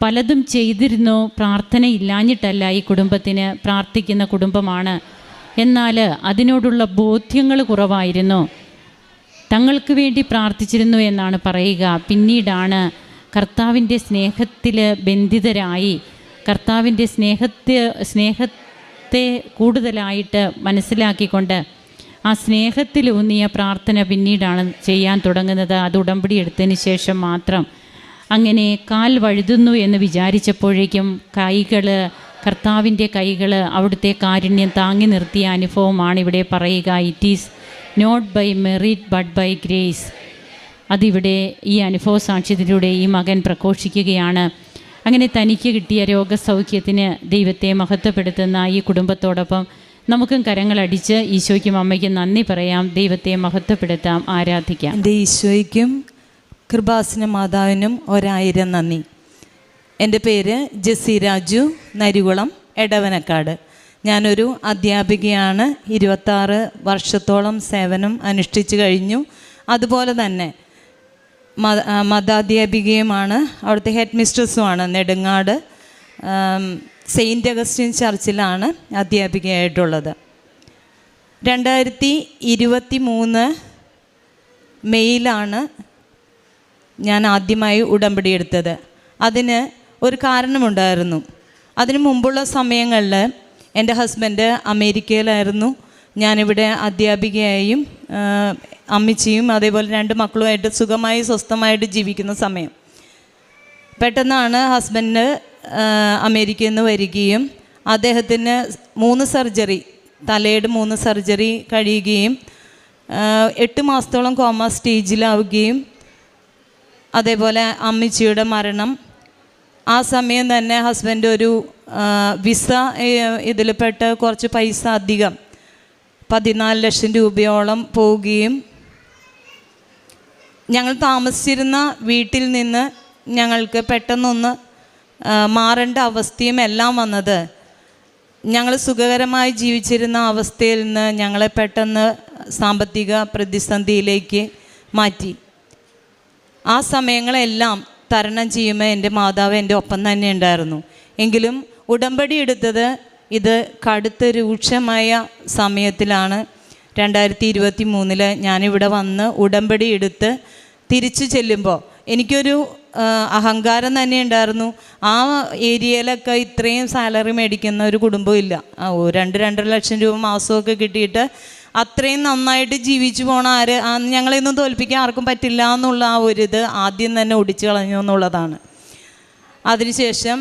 പലതും ചെയ്തിരുന്നു. പ്രാർത്ഥന ഇല്ലാഞ്ഞിട്ടല്ല ഈ കുടുംബത്തിന്, പ്രാർത്ഥിക്കുന്ന കുടുംബമാണ്. എന്നാൽ അതിനോടുള്ള ബോധ്യങ്ങൾ കുറവായിരുന്നു. തങ്ങൾക്ക് വേണ്ടി പ്രാർത്ഥിച്ചിരുന്നു എന്നാണ് പറയുക. പിന്നീടാണ് കർത്താവിൻ്റെ സ്നേഹത്തിൽ ബന്ധിതരായി, കർത്താവിൻ്റെ സ്നേഹത്തെ കൂടുതലായിട്ട് മനസ്സിലാക്കിക്കൊണ്ട് ആ സ്നേഹത്തിലൂന്നിയ പ്രാർത്ഥന പിന്നീടാണ് ചെയ്യാൻ തുടങ്ങുന്നത്. അത് ഉടമ്പടി എടുത്തതിന് ശേഷം മാത്രം. അങ്ങനെ കാൽ വഴുതുന്നു എന്ന് വിചാരിച്ചപ്പോഴേക്കും കർത്താവിൻ്റെ കൈകൾ അവിടുത്തെ കാരുണ്യം താങ്ങി നിർത്തിയ അനുഭവമാണ് ഇവിടെ പറയുക. It is not by merit but by grace. അതിവിടെ ഈ അനുഭവ സാക്ഷ്യത്തിലൂടെ ഈ മകൻ പ്രഘോഷിക്കുകയാണ്. അങ്ങനെ തനിക്ക് കിട്ടിയ രോഗസൗഖ്യത്തിന് ദൈവത്തെ മഹത്വപ്പെടുത്തുന്ന ഈ കുടുംബത്തോടൊപ്പം നമുക്കും കരങ്ങളടിച്ച് ഈശോയ്ക്കും അമ്മയ്ക്കും നന്ദി പറയാം. ദൈവത്തെ മഹത്വപ്പെടുത്താം, ആരാധിക്കാം. എൻ്റെ ഈശോയ്ക്കും കൃപാസന മാതാവിനും 1000 നന്ദി. എൻ്റെ പേര് ജെസ്സി രാജു, നരികുളം, എടവനക്കാട്. ഞാനൊരു അധ്യാപികയാണ്. 26 വർഷത്തോളം സേവനം അനുഷ്ഠിച്ചു കഴിഞ്ഞു. അതുപോലെ തന്നെ മതാധ്യാപികയുമാണ്. അവിടുത്തെ ഹെഡ് മിസ്ട്രസ്സുമാണ്. നെടുങ്ങാട് സെയിൻറ്റ് അഗസ്റ്റിൻ ചർച്ചിലാണ് അധ്യാപികയായിട്ടുള്ളത്. 2023 മെയ്യിലാണ് ഞാൻ ആദ്യമായി ഉടമ്പടി എടുത്തത്. അതിന് ഒരു കാരണമുണ്ടായിരുന്നു. അതിനു മുമ്പുള്ള സമയങ്ങളിൽ എൻ്റെ ഹസ്ബൻഡ് അമേരിക്കയിലായിരുന്നു. ഞാനിവിടെ അധ്യാപികയായും അമ്മച്ചിയും അതേപോലെ 2 മക്കളുമായിട്ട് സുഖമായി സ്വസ്ഥമായിട്ട് ജീവിക്കുന്ന സമയം പെട്ടെന്നാണ് ഹസ്ബൻഡ് അമേരിക്കയിൽ നിന്ന് വരികയും അദ്ദേഹത്തിന് 3 സർജറി, തലയുടെ 3 സർജറി കഴിയുകയും 8 മാസത്തോളം കോമ സ്റ്റേജിലാവുകയും അതേപോലെ അമ്മച്ചിയുടെ മരണം. ആ സമയം തന്നെ ഹസ്ബൻഡ് ഒരു വിസ ഇതിൽപ്പെട്ട് കുറച്ച് പൈസ അധികം 14 ലക്ഷം രൂപയോളം പോവുകയും ഞങ്ങൾ താമസിച്ചിരുന്ന വീട്ടിൽ നിന്ന് ഞങ്ങൾക്ക് പെട്ടെന്നൊന്ന് മാറേണ്ട അവസ്ഥയും എല്ലാം വന്നത് ഞങ്ങൾ സുഖകരമായി ജീവിച്ചിരുന്ന അവസ്ഥയിൽ നിന്ന് ഞങ്ങളെ പെട്ടെന്ന് സാമ്പത്തിക പ്രതിസന്ധിയിലേക്ക് മാറ്റി. ആ സമയങ്ങളെല്ലാം തരണം ചെയ്യുമ്പോൾ എൻ്റെ മാതാവ് എൻ്റെ ഒപ്പം തന്നെ ഉണ്ടായിരുന്നു. എങ്കിലും ഉടമ്പടി എടുത്തത് ഇത് കടുത്ത രൂക്ഷമായ സമയത്തിലാണ്. 2023 ഞാനിവിടെ വന്ന് ഉടമ്പടി എടുത്ത് തിരിച്ചു ചെല്ലുമ്പോൾ എനിക്കൊരു അഹങ്കാരം തന്നെ ഉണ്ടായിരുന്നു. ആ ഏരിയയിലൊക്കെ ഇത്രയും സാലറി മേടിക്കുന്ന ഒരു കുടുംബം ഇല്ല. 2-2.5 ലക്ഷം രൂപ മാസമൊക്കെ കിട്ടിയിട്ട് അത്രയും നന്നായിട്ട് ജീവിച്ചു പോണ ഞങ്ങളെയൊന്നും തോൽപ്പിക്കാൻ ആർക്കും പറ്റില്ല എന്നുള്ള ആ ഒരിത് ആദ്യം തന്നെ ഒടിച്ചു കളഞ്ഞു എന്നുള്ളതാണ്. അതിനുശേഷം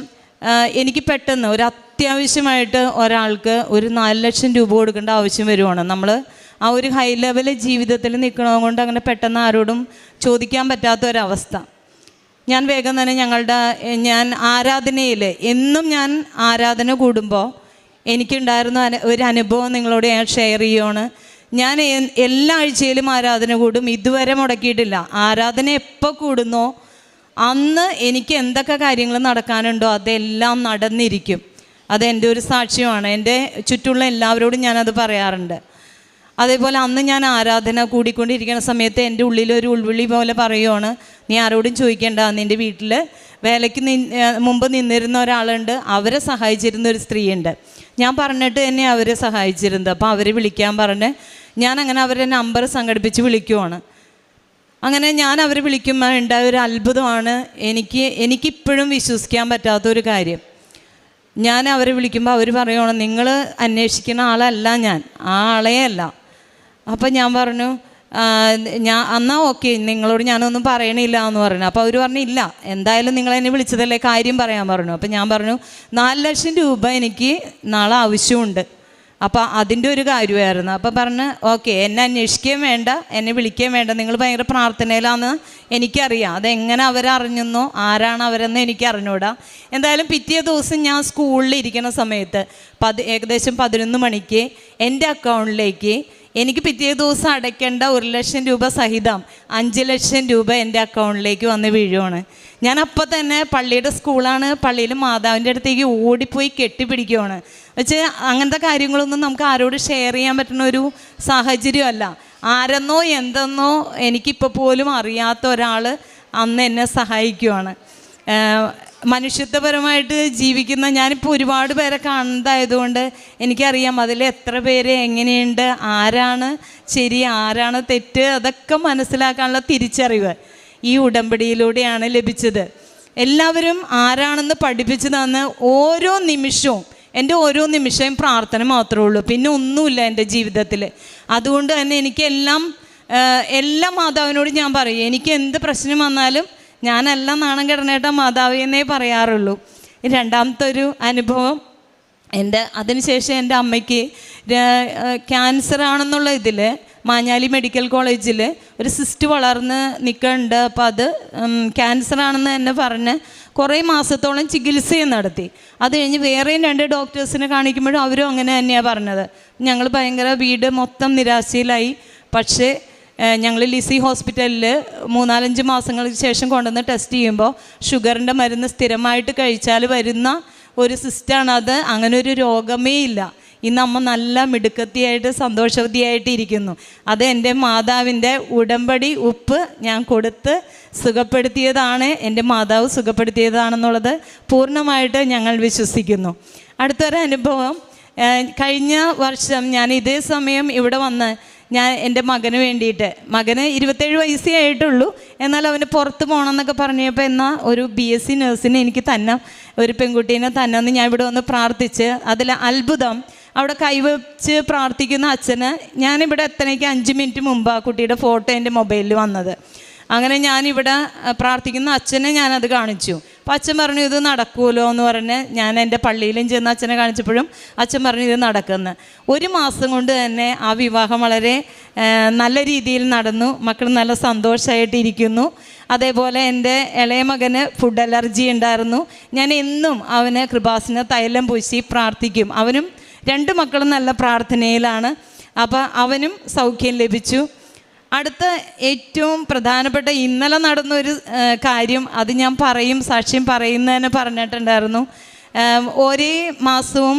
എനിക്ക് പെട്ടെന്ന് ഒരു അത്യാവശ്യമായിട്ട് ഒരാൾക്ക് ഒരു 4 ലക്ഷം രൂപ കൊടുക്കേണ്ട ആവശ്യം വരുവാണ്. നമ്മൾ ആ ഒരു ഹൈ ലെവൽ ജീവിതത്തിൽ നിൽക്കണത് കൊണ്ട് അങ്ങനെ പെട്ടെന്ന് ആരോടും ചോദിക്കാൻ പറ്റാത്തൊരവസ്ഥ. ഞാൻ വേഗം തന്നെ ഞാൻ ആരാധനയിൽ എന്നും ഞാൻ ആരാധന കൂടുമ്പോൾ എനിക്കുണ്ടായിരുന്ന ഒരു അനുഭവം നിങ്ങളോട് ഞാൻ ഷെയർ ചെയ്യുകയാണ്. ഞാൻ എല്ലാ ആഴ്ചയിലും ആരാധന കൂടും, ഇതുവരെ മുടക്കിയിട്ടില്ല. ആരാധന എപ്പോൾ കൂടുന്നോ അന്ന് എനിക്ക് എന്തൊക്കെ കാര്യങ്ങൾ നടക്കാനുണ്ടോ അതെല്ലാം നടന്നിരിക്കും. അതെൻ്റെ ഒരു സാക്ഷ്യമാണ്. എൻ്റെ ചുറ്റുമുള്ള എല്ലാവരോടും ഞാനത് പറയാറുണ്ട്. അതേപോലെ അന്ന് ഞാൻ ആരാധന കൂടിക്കൊണ്ടിരിക്കുന്ന സമയത്ത് എൻ്റെ ഉള്ളിലൊരു ഉൾവിളി പോലെ പറയുവാണ്, നീ ആരോടും ചോദിക്കേണ്ട, നിൻ്റെ വീട്ടിൽ വേലയ്ക്ക് മുമ്പ് നിന്നിരുന്ന ഒരാളുണ്ട്, അവരെ സഹായിച്ചിരുന്ന ഒരു സ്ത്രീയുണ്ട്, ഞാൻ പറഞ്ഞിട്ട് തന്നെ അവരെ സഹായിച്ചിരുന്നത്. അപ്പോൾ അവരെ വിളിക്കാൻ പറഞ്ഞ് ഞാനങ്ങനെ അവരുടെ നമ്പർ സംഘടിപ്പിച്ച് വിളിക്കുവാണ്. അങ്ങനെ ഞാൻ അവരെ വിളിക്കുമ്പോൾ ഉണ്ടായ ഒരു അത്ഭുതമാണ് എനിക്കിപ്പോഴും വിശ്വസിക്കാൻ പറ്റാത്തൊരു കാര്യം. ഞാൻ അവരെ വിളിക്കുമ്പോൾ അവർ പറയുവാണ്, നിങ്ങൾ അന്വേഷിക്കുന്ന ആളല്ല ഞാൻ, ആ ആളേ അല്ല. അപ്പം ഞാൻ പറഞ്ഞു, എന്നാൽ ഓക്കെ, നിങ്ങളോട് ഞാനൊന്നും പറയണില്ല എന്ന് പറഞ്ഞു. അപ്പോൾ അവർ പറഞ്ഞു, ഇല്ല, എന്തായാലും നിങ്ങളെന്നെ വിളിച്ചതല്ലേ, കാര്യം പറയാൻ പറഞ്ഞു. അപ്പം ഞാൻ പറഞ്ഞു, 4 ലക്ഷം രൂപ എനിക്ക് നാളെ ആവശ്യമുണ്ട്, അപ്പോൾ അതിൻ്റെ ഒരു കാര്യമായിരുന്നു. അപ്പോൾ പറഞ്ഞ്, ഓക്കെ, എന്നെ അന്വേഷിക്കുകയും വേണ്ട, എന്നെ വിളിക്കുകയും വേണ്ട, നിങ്ങൾ ഭയങ്കര പ്രാർത്ഥനയിലാണെന്ന് എനിക്കറിയാം. അതെങ്ങനെ അവരറിഞ്ഞെന്നോ ആരാണ് അവരെന്ന് എനിക്ക് അറിഞ്ഞൂടാ. എന്തായാലും പിറ്റേ ദിവസം ഞാൻ സ്കൂളിൽ ഇരിക്കുന്ന സമയത്ത് ഏകദേശം 11 മണിക്ക് എൻ്റെ അക്കൗണ്ടിലേക്ക് എനിക്ക് പിറ്റേ ദിവസം അടയ്ക്കേണ്ട 1 ലക്ഷം രൂപ സഹിതം 5 ലക്ഷം രൂപ എൻ്റെ അക്കൗണ്ടിലേക്ക് വന്ന് വീഴുവാണ്. ഞാൻ അപ്പോൾ തന്നെ പള്ളിയുടെ സ്കൂളാണ്, പള്ളിയിൽ മാതാവിൻ്റെ അടുത്തേക്ക് ഓടിപ്പോയി കെട്ടിപ്പിടിക്കുവാണ്. വെച്ച് അങ്ങനത്തെ കാര്യങ്ങളൊന്നും നമുക്ക് ആരോട് ഷെയർ ചെയ്യാൻ പറ്റുന്ന ഒരു സാഹചര്യമല്ല. ആരെന്നോ എന്തെന്നോ എനിക്കിപ്പോൾ പോലും അറിയാത്ത ഒരാൾ അന്ന് എന്നെ സഹായിക്കുവാണ്. മനുഷ്യത്വപരമായിട്ട് ജീവിക്കുന്ന ഞാനിപ്പോൾ ഒരുപാട് പേരെ കാണുന്നതായതുകൊണ്ട് എനിക്കറിയാം അതിൽ എത്ര പേര് എങ്ങനെയുണ്ട്, ആരാണ് ശരി, ആരാണ് തെറ്റ്, അതൊക്കെ മനസ്സിലാക്കാനുള്ള തിരിച്ചറിവ് ഈ ഉടമ്പടിയിലൂടെയാണ് ലഭിച്ചത്. എല്ലാവരും ആരാണെന്ന് പഠിപ്പിച്ചു തന്ന് ഓരോ നിമിഷവും എൻ്റെ ഓരോ നിമിഷവും പ്രാർത്ഥന മാത്രമേ ഉള്ളൂ, പിന്നെ ഒന്നുമില്ല എൻ്റെ ജീവിതത്തിൽ. അതുകൊണ്ട് തന്നെ എല്ലാ മാതാവിനോട് ഞാൻ പറയും, എനിക്ക് എന്ത് പ്രശ്നം വന്നാലും ഞാനെല്ലാം നാണം കിടന്നേട്ട മാതാവിയെന്നേ പറയാറുള്ളൂ. രണ്ടാമത്തെ ഒരു അനുഭവം അതിനുശേഷം എൻ്റെ അമ്മയ്ക്ക് ക്യാൻസർ ആണെന്നുള്ള ഇതിൽ മാഞ്ഞാലി മെഡിക്കൽ കോളേജിൽ ഒരു സിസ്റ്റ് വളർന്ന് നിൽക്കുന്നുണ്ട്. അപ്പോൾ അത് ക്യാൻസർ ആണെന്ന് തന്നെ പറഞ്ഞ് കുറേ മാസത്തോളം ചികിത്സയും നടത്തി. അത് കഴിഞ്ഞ് വേറെയും 2 ഡോക്ടേഴ്സിനെ കാണിക്കുമ്പോഴും അവരും അങ്ങനെ തന്നെയാണ് പറഞ്ഞത്. ഞങ്ങൾ ഭയങ്കര വീട് മൊത്തം നിരാശയിലായി. പക്ഷേ ഞങ്ങൾ ലിസി ഹോസ്പിറ്റലിൽ 3-4 മാസങ്ങൾക്ക് ശേഷം കൊണ്ടുവന്ന് ടെസ്റ്റ് ചെയ്യുമ്പോൾ ഷുഗറിൻ്റെ മരുന്ന് സ്ഥിരമായിട്ട് കഴിച്ചാൽ വരുന്ന ഒരു സിസ്റ്റാണത്. അങ്ങനെ ഒരു രോഗമേ ഇല്ല. ഇന്ന് അമ്മ നല്ല മിടുക്കത്തിയായിട്ട് സന്തോഷവതിയായിട്ട് ഇരിക്കുന്നു. അത് എൻ്റെ മാതാവിൻ്റെ ഉടമ്പടി ഉപ്പ് ഞാൻ കൊടുത്ത് സുഖപ്പെടുത്തിയതാണ്, എൻ്റെ മാതാവ് സുഖപ്പെടുത്തിയതാണെന്നുള്ളത് പൂർണ്ണമായിട്ട് ഞങ്ങൾ വിശ്വസിക്കുന്നു. അടുത്തൊരു അനുഭവം, കഴിഞ്ഞ വർഷം ഞാൻ ഇതേ സമയം ഇവിടെ വന്ന് ഞാൻ എൻ്റെ മകന് വേണ്ടിയിട്ട്, മകന് 27 വയസ്സേ ആയിട്ടുള്ളൂ, എന്നാൽ അവന് പുറത്ത് പോകണമെന്നൊക്കെ പറഞ്ഞപ്പോൾ എന്നാൽ ഒരു BSc നഴ്സിനെ എനിക്ക് തന്നെ, ഒരു പെൺകുട്ടീനെ തന്നെ എന്ന് ഞാൻ ഇവിടെ വന്ന് പ്രാർത്ഥിച്ച്, അതിൽ അത്ഭുതം, അവിടെ കൈവച്ച് പ്രാർത്ഥിക്കുന്ന അച്ഛന് ഞാനിവിടെ എത്തണേക്ക് 5 മിനിറ്റ് മുമ്പ് ആ കുട്ടിയുടെ ഫോട്ടോ എൻ്റെ മൊബൈലിൽ വന്നത്. അങ്ങനെ ഞാനിവിടെ പ്രാർത്ഥിക്കുന്ന അച്ഛനെ ഞാനത് കാണിച്ചു. അപ്പോൾ അച്ഛൻ പറഞ്ഞു ഇത് നടക്കുമല്ലോ എന്ന് പറഞ്ഞ് ഞാൻ എൻ്റെ പള്ളിയിലും ചെന്ന് അച്ഛനെ കാണിച്ചപ്പോഴും അച്ഛൻ പറഞ്ഞു ഇത് നടക്കുന്നു. 1 മാസം കൊണ്ട് തന്നെ ആ വിവാഹം വളരെ നല്ല രീതിയിൽ നടന്നു. മക്കൾ നല്ല സന്തോഷമായിട്ടിരിക്കുന്നു. അതേപോലെ എൻ്റെ ഇളയ മകന് ഫുഡ് അലർജി ഉണ്ടായിരുന്നു. ഞാൻ എന്നും അവന് കൃപാസന തൈലം പൂശി പ്രാർത്ഥിക്കും. അവനും 2 മക്കളും നല്ല പ്രാർത്ഥനയിലാണ്. അപ്പോൾ അവനും സൗഖ്യം ലഭിച്ചു. അടുത്ത ഏറ്റവും പ്രധാനപ്പെട്ട ഇന്നലെ നടന്നൊരു കാര്യം, അത് ഞാൻ പറയും, സാക്ഷ്യം പറയുന്നതിന് പറഞ്ഞിട്ടുണ്ടായിരുന്നു. ഒരേ മാസവും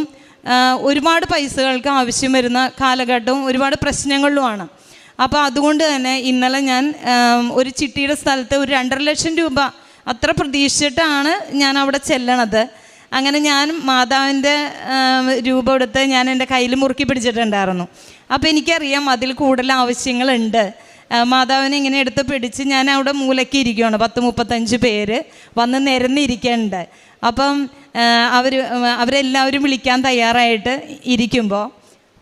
ഒരുപാട് പൈസകൾക്ക് ആവശ്യം വരുന്ന കാലഘട്ടവും ഒരുപാട് പ്രശ്നങ്ങളിലുമാണ്. അപ്പോൾ അതുകൊണ്ട് തന്നെ ഇന്നലെ ഞാൻ ഒരു ചിട്ടിയുടെ സ്ഥലത്ത് ഒരു 2.5 ലക്ഷം രൂപ അത്ര പ്രതീക്ഷിച്ചിട്ടാണ് ഞാൻ അവിടെ ചെല്ലണത്. അങ്ങനെ ഞാൻ മാതാവിൻ്റെ രൂപ എടുത്ത് ഞാൻ എൻ്റെ കയ്യിൽ മുറുക്കി പിടിച്ചിട്ടുണ്ടായിരുന്നു. അപ്പോൾ എനിക്കറിയാം അതിൽ കൂടുതൽ ആവശ്യങ്ങളുണ്ട്. മാതാവിനെ ഇങ്ങനെ എടുത്ത് പിടിച്ച് ഞാൻ അവിടെ മൂലയ്ക്ക് ഇരിക്കുകയാണ്. 10-35 പേര് വന്ന് നിരന്നിരിക്കുന്നുണ്ട്. അപ്പം അവരെല്ലാവരും വിളിക്കാൻ തയ്യാറായിട്ട് ഇരിക്കുമ്പോൾ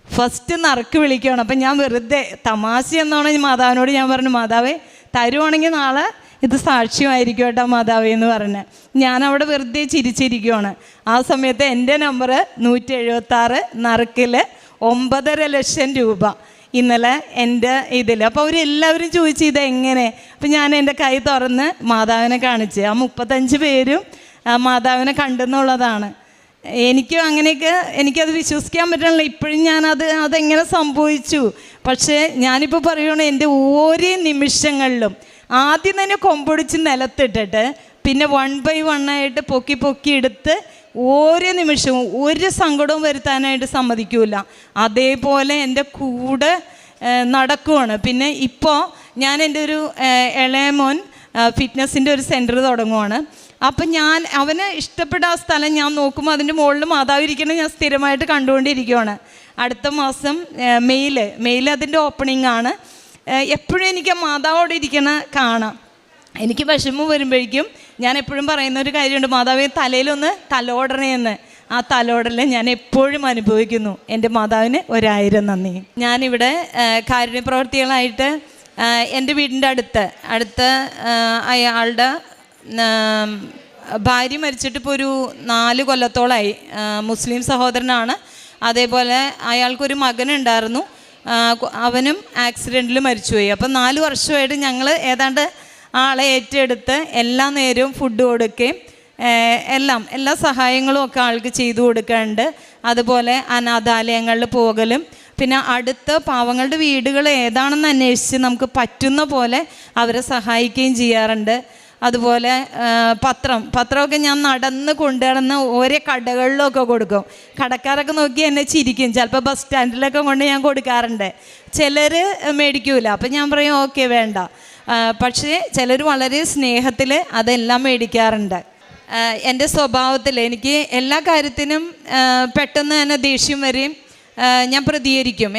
ഫസ്റ്റ് നറുക്ക് വിളിക്കുകയാണ്. അപ്പം ഞാൻ വെറുതെ തമാശ എന്നോണം മാതാവിനോട് ഞാൻ പറഞ്ഞു, മാതാവേ തരുവാണെങ്കിൽ നാളെ ഇത് സാക്ഷ്യമായിരിക്കും കേട്ടോ മാതാവേ എന്ന് പറഞ്ഞ് ഞാനവിടെ വെറുതെ ചിരിച്ചിരിക്കുകയാണ്. ആ സമയത്ത് എൻ്റെ നമ്പർ 176 നറുക്കിൽ 9.5 ലക്ഷം രൂപ ഇന്നലെ എൻ്റെ ഇതിൽ. അപ്പോൾ അവരെല്ലാവരും ചോദിച്ചു ഇതെങ്ങനെ. അപ്പം ഞാൻ എൻ്റെ കൈ തുറന്ന് മാതാവിനെ കാണിച്ച് ആ 35 പേരും മാതാവിനെ കണ്ടെന്നുള്ളതാണ്. എനിക്കും അങ്ങനെയൊക്കെ എനിക്കത് വിശ്വസിക്കാൻ പറ്റണില്ല. ഇപ്പോഴും അതെങ്ങനെ സംഭവിച്ചു. പക്ഷേ ഞാനിപ്പോൾ പറയുകയാണ്, എൻ്റെ ഓരോ നിമിഷങ്ങളിലും ആദ്യം തന്നെ കൊമ്പൊടിച്ച് നിലത്തിട്ടിട്ട് പിന്നെ 1 by 1 ആയിട്ട് പൊക്കി എടുത്ത് ഓരോ നിമിഷവും ഒരു സങ്കടവും വരുത്താനായിട്ട് സമ്മതിക്കൂല. അതേപോലെ എൻ്റെ കൂടെ നടക്കുവാണ്. പിന്നെ ഇപ്പോൾ ഞാൻ എൻ്റെ ഒരു ഇളയമോൻ ഫിറ്റ്നസിൻ്റെ ഒരു സെൻറ്റർ തുടങ്ങുവാണ്. അപ്പം ഞാൻ അവന് ഇഷ്ടപ്പെട്ട ആ സ്ഥലം ഞാൻ നോക്കുമ്പോൾ അതിൻ്റെ മുകളിൽ മാതാവ് ഇരിക്കണം ഞാൻ സ്ഥിരമായിട്ട് കണ്ടുകൊണ്ടിരിക്കുകയാണ്. അടുത്ത മാസം മെയിൽ അതിൻ്റെ ഓപ്പണിംഗ് ആണ്. എപ്പോഴും എനിക്ക് മാതാവോടെ ഇരിക്കണ കാണാം. എനിക്ക് വിഷമം വരുമ്പോഴേക്കും ഞാൻ എപ്പോഴും പറയുന്ന ഒരു കാര്യമുണ്ട്, മാതാവേ തലയിലൊന്ന് തലോടണേന്ന്. ആ തലോടൽ ഞാൻ എപ്പോഴും അനുഭവിക്കുന്നു. എൻ്റെ മാതാവിന് 1000 നന്ദി. ഞാനിവിടെ കാരുണ്യപ്രവർത്തികളായിട്ട് എൻ്റെ വീടിൻ്റെ അടുത്ത അയാളുടെ ഭാര്യ മരിച്ചിട്ട് ഇപ്പോൾ ഒരു 4 കൊല്ലത്തോളമായി. മുസ്ലിം സഹോദരനാണ്. അതേപോലെ അയാൾക്കൊരു മകനുണ്ടായിരുന്നു. അവനും ആക്സിഡൻറ്റിൽ മരിച്ചുപോയി. അപ്പം 4 വർഷമായിട്ട് ഞങ്ങൾ ഏതാണ്ട് ആളെ ഏറ്റെടുത്ത് എല്ലാ നേരവും ഫുഡ് കൊടുക്കുകയും എല്ലാ സഹായങ്ങളും ഒക്കെ ആൾക്ക് ചെയ്തു കൊടുക്കാറുണ്ട്. അതുപോലെ അനാഥാലയങ്ങളിൽ പോകലും പിന്നെ അടുത്ത പാവങ്ങളുടെ വീടുകൾ ഏതാണെന്ന് അന്വേഷിച്ച് നമുക്ക് പറ്റുന്ന പോലെ അവരെ സഹായിക്കുകയും ചെയ്യാറുണ്ട്. അതുപോലെ പത്രമൊക്കെ ഞാൻ നടന്ന് കൊണ്ടുനടന്ന് ഓരോ കടകളിലൊക്കെ കൊടുക്കും. കടക്കാരൊക്കെ നോക്കി എന്നെ ചിരിക്കും. ചിലപ്പോൾ ബസ് സ്റ്റാൻഡിലൊക്കെ കൊണ്ട് ഞാൻ കൊടുക്കാറുണ്ട്. ചിലർ മേടിക്കൂല. അപ്പം ഞാൻ പറയും ഓക്കെ വേണ്ട. പക്ഷേ ചിലർ വളരെ സ്നേഹത്തിൽ അതെല്ലാം മേടിക്കാറുണ്ട്. എൻ്റെ സ്വഭാവത്തിൽ എനിക്ക് എല്ലാ കാര്യത്തിനും പെട്ടെന്ന് തന്നെ ദേഷ്യം വരെയും ഞാൻ പ്രതികരിക്കും.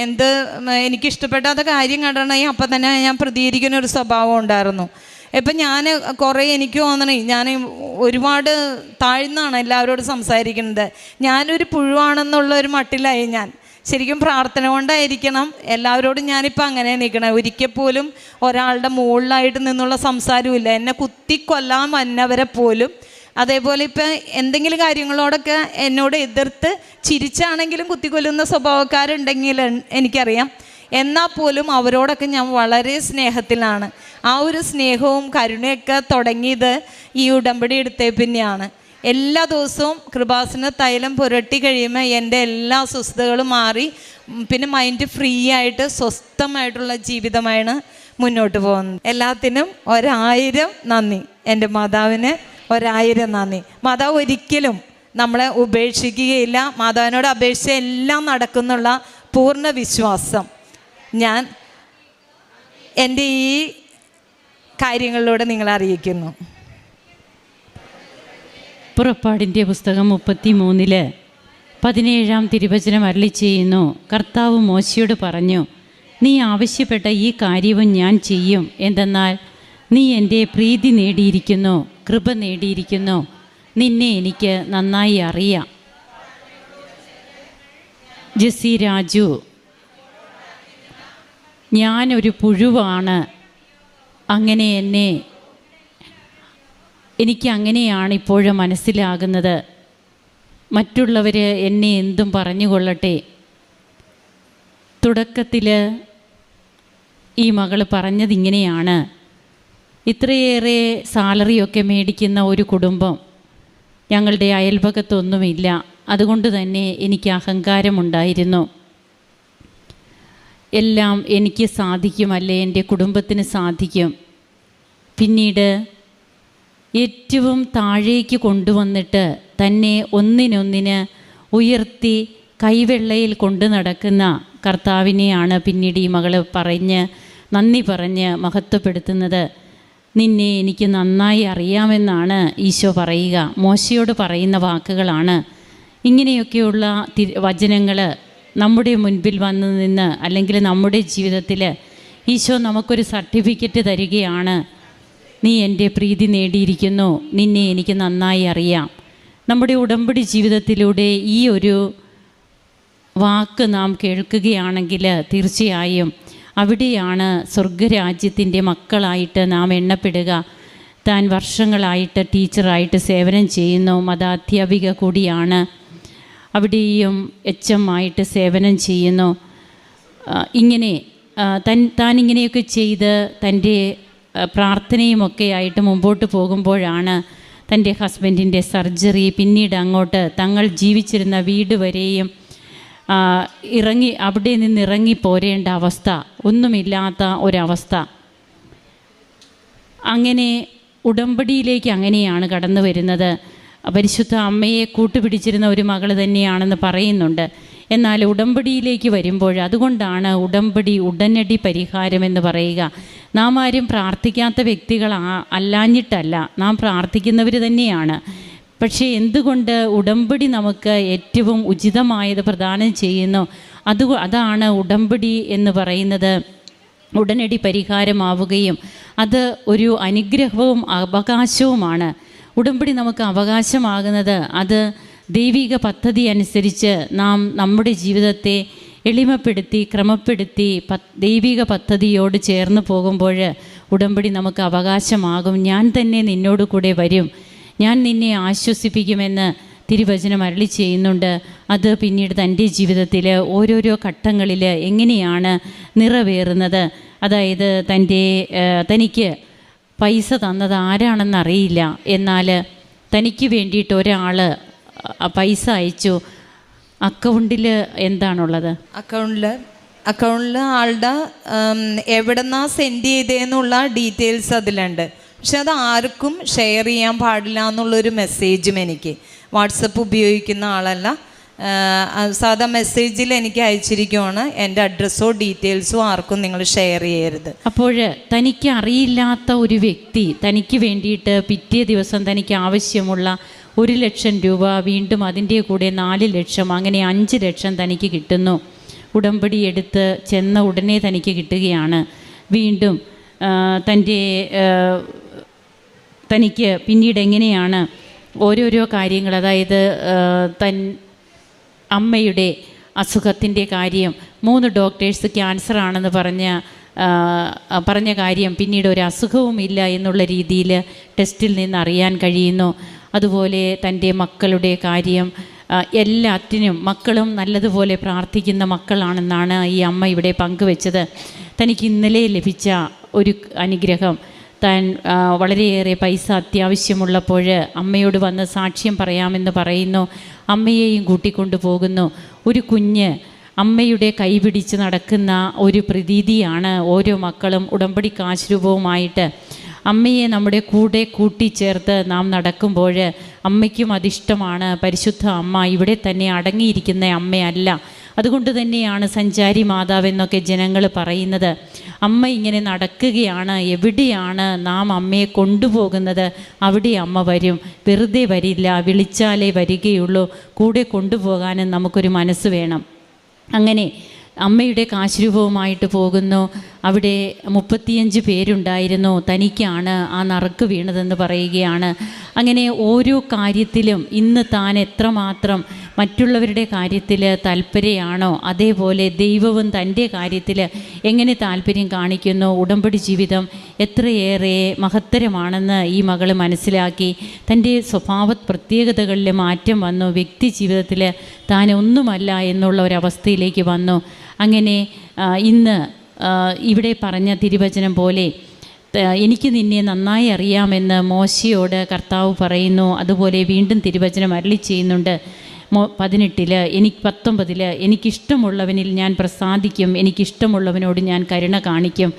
എനിക്കിഷ്ടപ്പെടാത്ത കാര്യം കണ്ടിട്ടുണ്ടെങ്കിൽ അപ്പം തന്നെ ഞാൻ പ്രതികരിക്കുന്ന ഒരു സ്വഭാവം ഉണ്ടായിരുന്നു. ഇപ്പം ഞാൻ എനിക്ക് തോന്നണേ ഞാൻ ഒരുപാട് താഴ്ന്നാണ് എല്ലാവരോടും സംസാരിക്കുന്നത്. ഞാനൊരു പുഴുവാണെന്നുള്ള ഒരു മട്ടിലായി ഞാൻ. ശരിക്കും പ്രാർത്ഥന കൊണ്ടായിരിക്കണം എല്ലാവരോടും ഞാനിപ്പോൾ അങ്ങനെ നിൽക്കണം. ഒരിക്കൽ പോലും ഒരാളുടെ മുകളിലായിട്ട് നിന്നുള്ള സംസാരമില്ല. എന്നെ കുത്തിക്കൊല്ലാൻ വന്നവരെ പോലും അതേപോലെ ഇപ്പം എന്തെങ്കിലും കാര്യങ്ങളോടൊക്കെ എന്നോട് എതിർത്ത് ചിരിച്ചാണെങ്കിലും കുത്തിക്കൊല്ലുന്ന സ്വഭാവക്കാരുണ്ടെങ്കിൽ എനിക്കറിയാം. എന്നാൽ പോലും അവരോടൊക്കെ ഞാൻ വളരെ സ്നേഹത്തിലാണ്. ആ ഒരു സ്നേഹവും കരുണയൊക്കെ തുടങ്ങിയത് ഈ ഉടമ്പടി എടുത്തേ പിന്നെയാണ്. എല്ലാ ദിവസവും കൃപാസന തൈലം പുരട്ടി കഴിയുമ്പോൾ എൻ്റെ എല്ലാ അസ്വസ്ഥതകളും മാറി പിന്നെ മൈൻഡ് ഫ്രീ ആയിട്ട് സ്വസ്ഥമായിട്ടുള്ള ജീവിതമാണ് മുന്നോട്ട് പോകുന്നത്. എല്ലാത്തിനും 1000 നന്ദി. എൻ്റെ മാതാവിന് 1000 നന്ദി. മാതാവ് ഒരിക്കലും നമ്മളെ ഉപേക്ഷിക്കുകയില്ല. മാതാവിനോട് അപേക്ഷിച്ച് എല്ലാം നടക്കുന്നുള്ള പൂർണ്ണ വിശ്വാസം ഞാൻ എൻ്റെ ഈ കാര്യങ്ങളിലൂടെ നിങ്ങളെ അറിയിക്കുന്നു. പുറപ്പാടിൻ്റെ പുസ്തകം 33 17 തിരുവചനം അരുളി ചെയ്യുന്നു. കർത്താവ് മോശയോട് പറഞ്ഞു, നീ ആവശ്യപ്പെട്ട ഈ കാര്യവും ഞാൻ ചെയ്യും. എന്തെന്നാൽ നീ എൻ്റെ പ്രീതി നേടിയിരിക്കുന്നു, കൃപ നേടിയിരിക്കുന്നു. നിന്നെ എനിക്ക് നന്നായി അറിയാം. ജെസ്സി രാജു, ഞാനൊരു പുഴുവാണ്. അങ്ങനെ എനിക്ക് അങ്ങനെയാണ് ഇപ്പോഴും മനസ്സിലാകുന്നത്. മറ്റുള്ളവർ എന്നെ എന്തും പറഞ്ഞുകൊള്ളട്ടെ. തുടക്കത്തിൽ ഈ മകൾ പറഞ്ഞതിങ്ങനെയാണ്, ഇത്രയേറെ സാലറിയൊക്കെ മേടിക്കുന്ന ഒരു കുടുംബം ഞങ്ങളുടെ അയൽപക്കത്തൊന്നുമില്ല. അതുകൊണ്ട് തന്നെ എനിക്ക് അഹങ്കാരമുണ്ടായിരുന്നു. എല്ലാം എനിക്ക് സാധിക്കും, അല്ലേ എൻ്റെ കുടുംബത്തിന് സാധിക്കും. പിന്നീട് ഏറ്റവും താഴേക്ക് കൊണ്ടുവന്നിട്ട് തന്നെ ഒന്നിനൊന്നിന് ഉയർത്തി കൈവെള്ളയിൽ കൊണ്ടു നടക്കുന്ന കർത്താവിനെയാണ് പിന്നീട് ഈ മകൾ നന്ദി പറഞ്ഞ് മഹത്വപ്പെടുത്തുന്നത്. നിന്നെ എനിക്ക് നന്നായി അറിയാമെന്നാണ് ഈശോ പറയുക. മോശയോട് പറയുന്ന വാക്കുകളാണ്. ഇങ്ങനെയൊക്കെയുള്ള വചനങ്ങൾ നമ്മുടെ മുൻപിൽ വന്നു നിന്ന്, അല്ലെങ്കിൽ നമ്മുടെ ജീവിതത്തിൽ ഈശോ നമുക്കൊരു സർട്ടിഫിക്കറ്റ് തരികയാണ്. നീ എൻ്റെ പ്രീതി നേടിയിരിക്കുന്നു, നിന്നെ എനിക്ക് നന്നായി അറിയാം. നമ്മുടെ ഉടമ്പടി ജീവിതത്തിലൂടെ ഈ ഒരു വാക്ക് നാം കേൾക്കുകയാണെങ്കിൽ തീർച്ചയായും അവിടെയാണ് സ്വർഗരാജ്യത്തിൻ്റെ മക്കളായിട്ട് നാം എണ്ണപ്പെടുക. താൻ വർഷങ്ങളായിട്ട് ടീച്ചറായിട്ട് സേവനം ചെയ്യുന്നു, മതാധ്യാപിക കൂടിയാണ്, അവിടെയും എച്ചമായിട്ട് സേവനം ചെയ്യുന്നു. ഇങ്ങനെ താൻ ഇങ്ങനെയൊക്കെ ചെയ്ത് തൻ്റെ പ്രാർത്ഥനയുമൊക്കെ ആയിട്ട് മുമ്പോട്ട് പോകുമ്പോഴാണ് തൻ്റെ ഹസ്ബൻഡിൻ്റെ സർജറി, പിന്നീട് അങ്ങോട്ട് തങ്ങൾ ജീവിച്ചിരുന്ന വീട് വരെയും അവിടെ നിന്ന് ഇറങ്ങി പോരേണ്ട അവസ്ഥ, ഒന്നുമില്ലാത്ത ഒരവസ്ഥ. അങ്ങനെ ഉടമ്പടിയിലേക്ക് അങ്ങനെയാണ് കടന്നു വരുന്നത്. പരിശുദ്ധ അമ്മയെ കൂട്ടുപിടിച്ചിരുന്ന ഒരു മകൾ തന്നെയാണെന്ന് പറയുന്നുണ്ട്. എന്നാൽ ഉടമ്പടിയിലേക്ക് വരുമ്പോൾ, അതുകൊണ്ടാണ് ഉടമ്പടി ഉടനടി പരിഹാരമെന്ന് പറയുക. നാം ആരും പ്രാർത്ഥിക്കാത്ത വ്യക്തികൾ അല്ലാഞ്ഞിട്ടല്ല, നാം പ്രാർത്ഥിക്കുന്നവർ തന്നെയാണ്. പക്ഷേ എന്തുകൊണ്ട് ഉടമ്പടി നമുക്ക് ഏറ്റവും ഉചിതമായത് പ്രദാനം ചെയ്യുന്നു? അതാണ് ഉടമ്പടി എന്ന് പറയുന്നത് ഉടനടി പരിഹാരമാവുകയും അത് ഒരു അനുഗ്രഹവും അവകാശവുമാണ്. ഉടമ്പടി നമുക്ക് അവകാശമാകുന്നത് അത് ദൈവിക പദ്ധതി അനുസരിച്ച് നാം നമ്മുടെ ജീവിതത്തെ എളിമപ്പെടുത്തി ക്രമപ്പെടുത്തി ദൈവിക പദ്ധതിയോട് ചേർന്ന് പോകുമ്പോൾ ഉടമ്പടി നമുക്ക് അവകാശമാകും. ഞാൻ തന്നെ നിന്നോട് കൂടെ വരും, ഞാൻ നിന്നെ ആശ്വസിപ്പിക്കുമെന്ന് തിരുവചനം അരുളി ചെയ്യുന്നുണ്ട്. അത് പിന്നീട് തൻ്റെ ജീവിതത്തിൽ ഓരോരോ ഘട്ടങ്ങളിൽ എങ്ങനെയാണ് നിറവേറുന്നത്. അതായത് തനിക്ക് പൈസ തന്നത് ആരാണെന്നറിയില്ല, എന്നാൽ തനിക്ക് വേണ്ടിയിട്ട് ഒരാൾ പൈസ അയച്ചു. അക്കൗണ്ടിൽ എന്താണുള്ളത്? അക്കൗണ്ടിൽ ആളുടെ എവിടെന്നാ സെൻഡ് ചെയ്തതെന്നുള്ള ഡീറ്റെയിൽസ് അതിലുണ്ട്. പക്ഷെ അത് ആർക്കും ഷെയർ ചെയ്യാൻ പാടില്ല എന്നുള്ളൊരു മെസ്സേജും എനിക്ക്, വാട്സപ്പ് ഉപയോഗിക്കുന്ന ആളല്ല, സാധാ മെസ്സേജിൽ എനിക്ക് അയച്ചിരിക്കുവാണ്, എൻ്റെ അഡ്രസ്സോ ഡീറ്റെയിൽസോ ആർക്കും നിങ്ങൾ ഷെയർ ചെയ്യരുത്. അപ്പോൾ തനിക്ക് അറിയില്ലാത്ത ഒരു വ്യക്തി തനിക്ക് വേണ്ടിയിട്ട് പിറ്റേ ദിവസം തനിക്ക് ആവശ്യമുള്ള 1,00,000 രൂപ, വീണ്ടും അതിൻ്റെ കൂടെ 4 ലക്ഷം, അങ്ങനെ 5 ലക്ഷം തനിക്ക് കിട്ടുന്നു. ഉടമ്പടി എടുത്ത് ചെന്ന ഉടനെ തനിക്ക് കിട്ടുകയാണ്. വീണ്ടും തനിക്ക് പിന്നീട് എങ്ങനെയാണ് ഓരോരോ കാര്യങ്ങൾ, അതായത് അമ്മയുടെ അസുഖത്തിൻ്റെ കാര്യം, 3 ഡോക്ടേഴ്സ് ക്യാൻസർ ആണെന്ന് പറഞ്ഞ കാര്യം പിന്നീട് ഒരു അസുഖവുമില്ല എന്നുള്ള രീതിയിൽ ടെസ്റ്റിൽ നിന്ന് അറിയാൻ കഴിയുന്നു. അതുപോലെ തൻ്റെ മക്കളുടെ കാര്യം, എല്ലാറ്റിനും മക്കളും നല്ലതുപോലെ പ്രാർത്ഥിക്കുന്ന മക്കളാണെന്നാണ് ഈ അമ്മ ഇവിടെ പങ്കുവെച്ചത്. തനിക്ക് ഇന്നലെ ലഭിച്ച ഒരു അനുഗ്രഹം, താൻ വളരെയേറെ പൈസ അത്യാവശ്യമുള്ളപ്പോൾ അമ്മയോട് വന്ന് സാക്ഷ്യം പറയാമെന്ന് പറയുന്നു. അമ്മയെയും കൂട്ടിക്കൊണ്ടു പോകുന്നു. ഒരു കുഞ്ഞ് അമ്മയുടെ കൈപിടിച്ച് നടക്കുന്ന ഒരു പ്രതീതിയാണ് ഓരോ മക്കളും ഉടമ്പടി കാശ്രൂപവുമായിട്ട് അമ്മയെ നമ്മുടെ കൂടെ കൂട്ടിച്ചേർത്ത് നാം നടക്കുമ്പോൾ അമ്മയ്ക്കും അതിഷ്ടമാണ്. പരിശുദ്ധ അമ്മ ഇവിടെ തന്നെ അടങ്ങിയിരിക്കുന്ന അമ്മയല്ല. അതുകൊണ്ട് തന്നെയാണ് സഞ്ചാരി മാതാവെന്നൊക്കെ ജനങ്ങൾ പറയുന്നത്. അമ്മ ഇങ്ങനെ നടക്കുകയാണ്. എവിടെയാണ് നാം അമ്മയെ കൊണ്ടുപോകുന്നത് അവിടെ അമ്മ വരും. വെറുതെ വരില്ല, വിളിച്ചാലേ വരികയുള്ളൂ. കൂടെ കൊണ്ടുപോകാനും നമുക്കൊരു മനസ്സ് വേണം. അങ്ങനെ അമ്മയുടെ കാശ്രൂപവുമായിട്ട് പോകുന്നു. അവിടെ 35 പേരുണ്ടായിരുന്നു. തനിക്കാണ് ആ നറുക്ക് വീണതെന്ന് പറയുകയാണ്. അങ്ങനെ ഓരോ കാര്യത്തിലും ഇന്ന് താൻ എത്രമാത്രം മറ്റുള്ളവരുടെ കാര്യത്തിൽ താല്പര്യമാണോ, അതേപോലെ ദൈവവും തൻ്റെ കാര്യത്തിൽ എങ്ങനെ താല്പര്യം കാണിക്കുന്നു. ഉടമ്പടി ജീവിതം എത്രയേറെ മഹത്തരമാണെന്ന് ഈ മകൾ മനസ്സിലാക്കി. തൻ്റെ സ്വഭാവ പ്രത്യേകതകളിൽ മാറ്റം വന്നു. വ്യക്തി ജീവിതത്തിൽ താൻ ഒന്നുമല്ല എന്നുള്ള ഒരവസ്ഥയിലേക്ക് വന്നു. അങ്ങനെ ഇന്ന് ഇവിടെ പറഞ്ഞ തിരുവചനം പോലെ എനിക്ക് നിന്നെ നന്നായി അറിയാമെന്ന് മോശയോട് കർത്താവ് പറയുന്നു. അതുപോലെ വീണ്ടും തിരുവചനം അരുളി ചെയ്യുന്നുണ്ട്. 18 എനിക്ക് 19 എനിക്കിഷ്ടമുള്ളവനിൽ ഞാൻ പ്രസാദിക്കും, എനിക്കിഷ്ടമുള്ളവനോട് ഞാൻ കരുണ കാണിക്കും.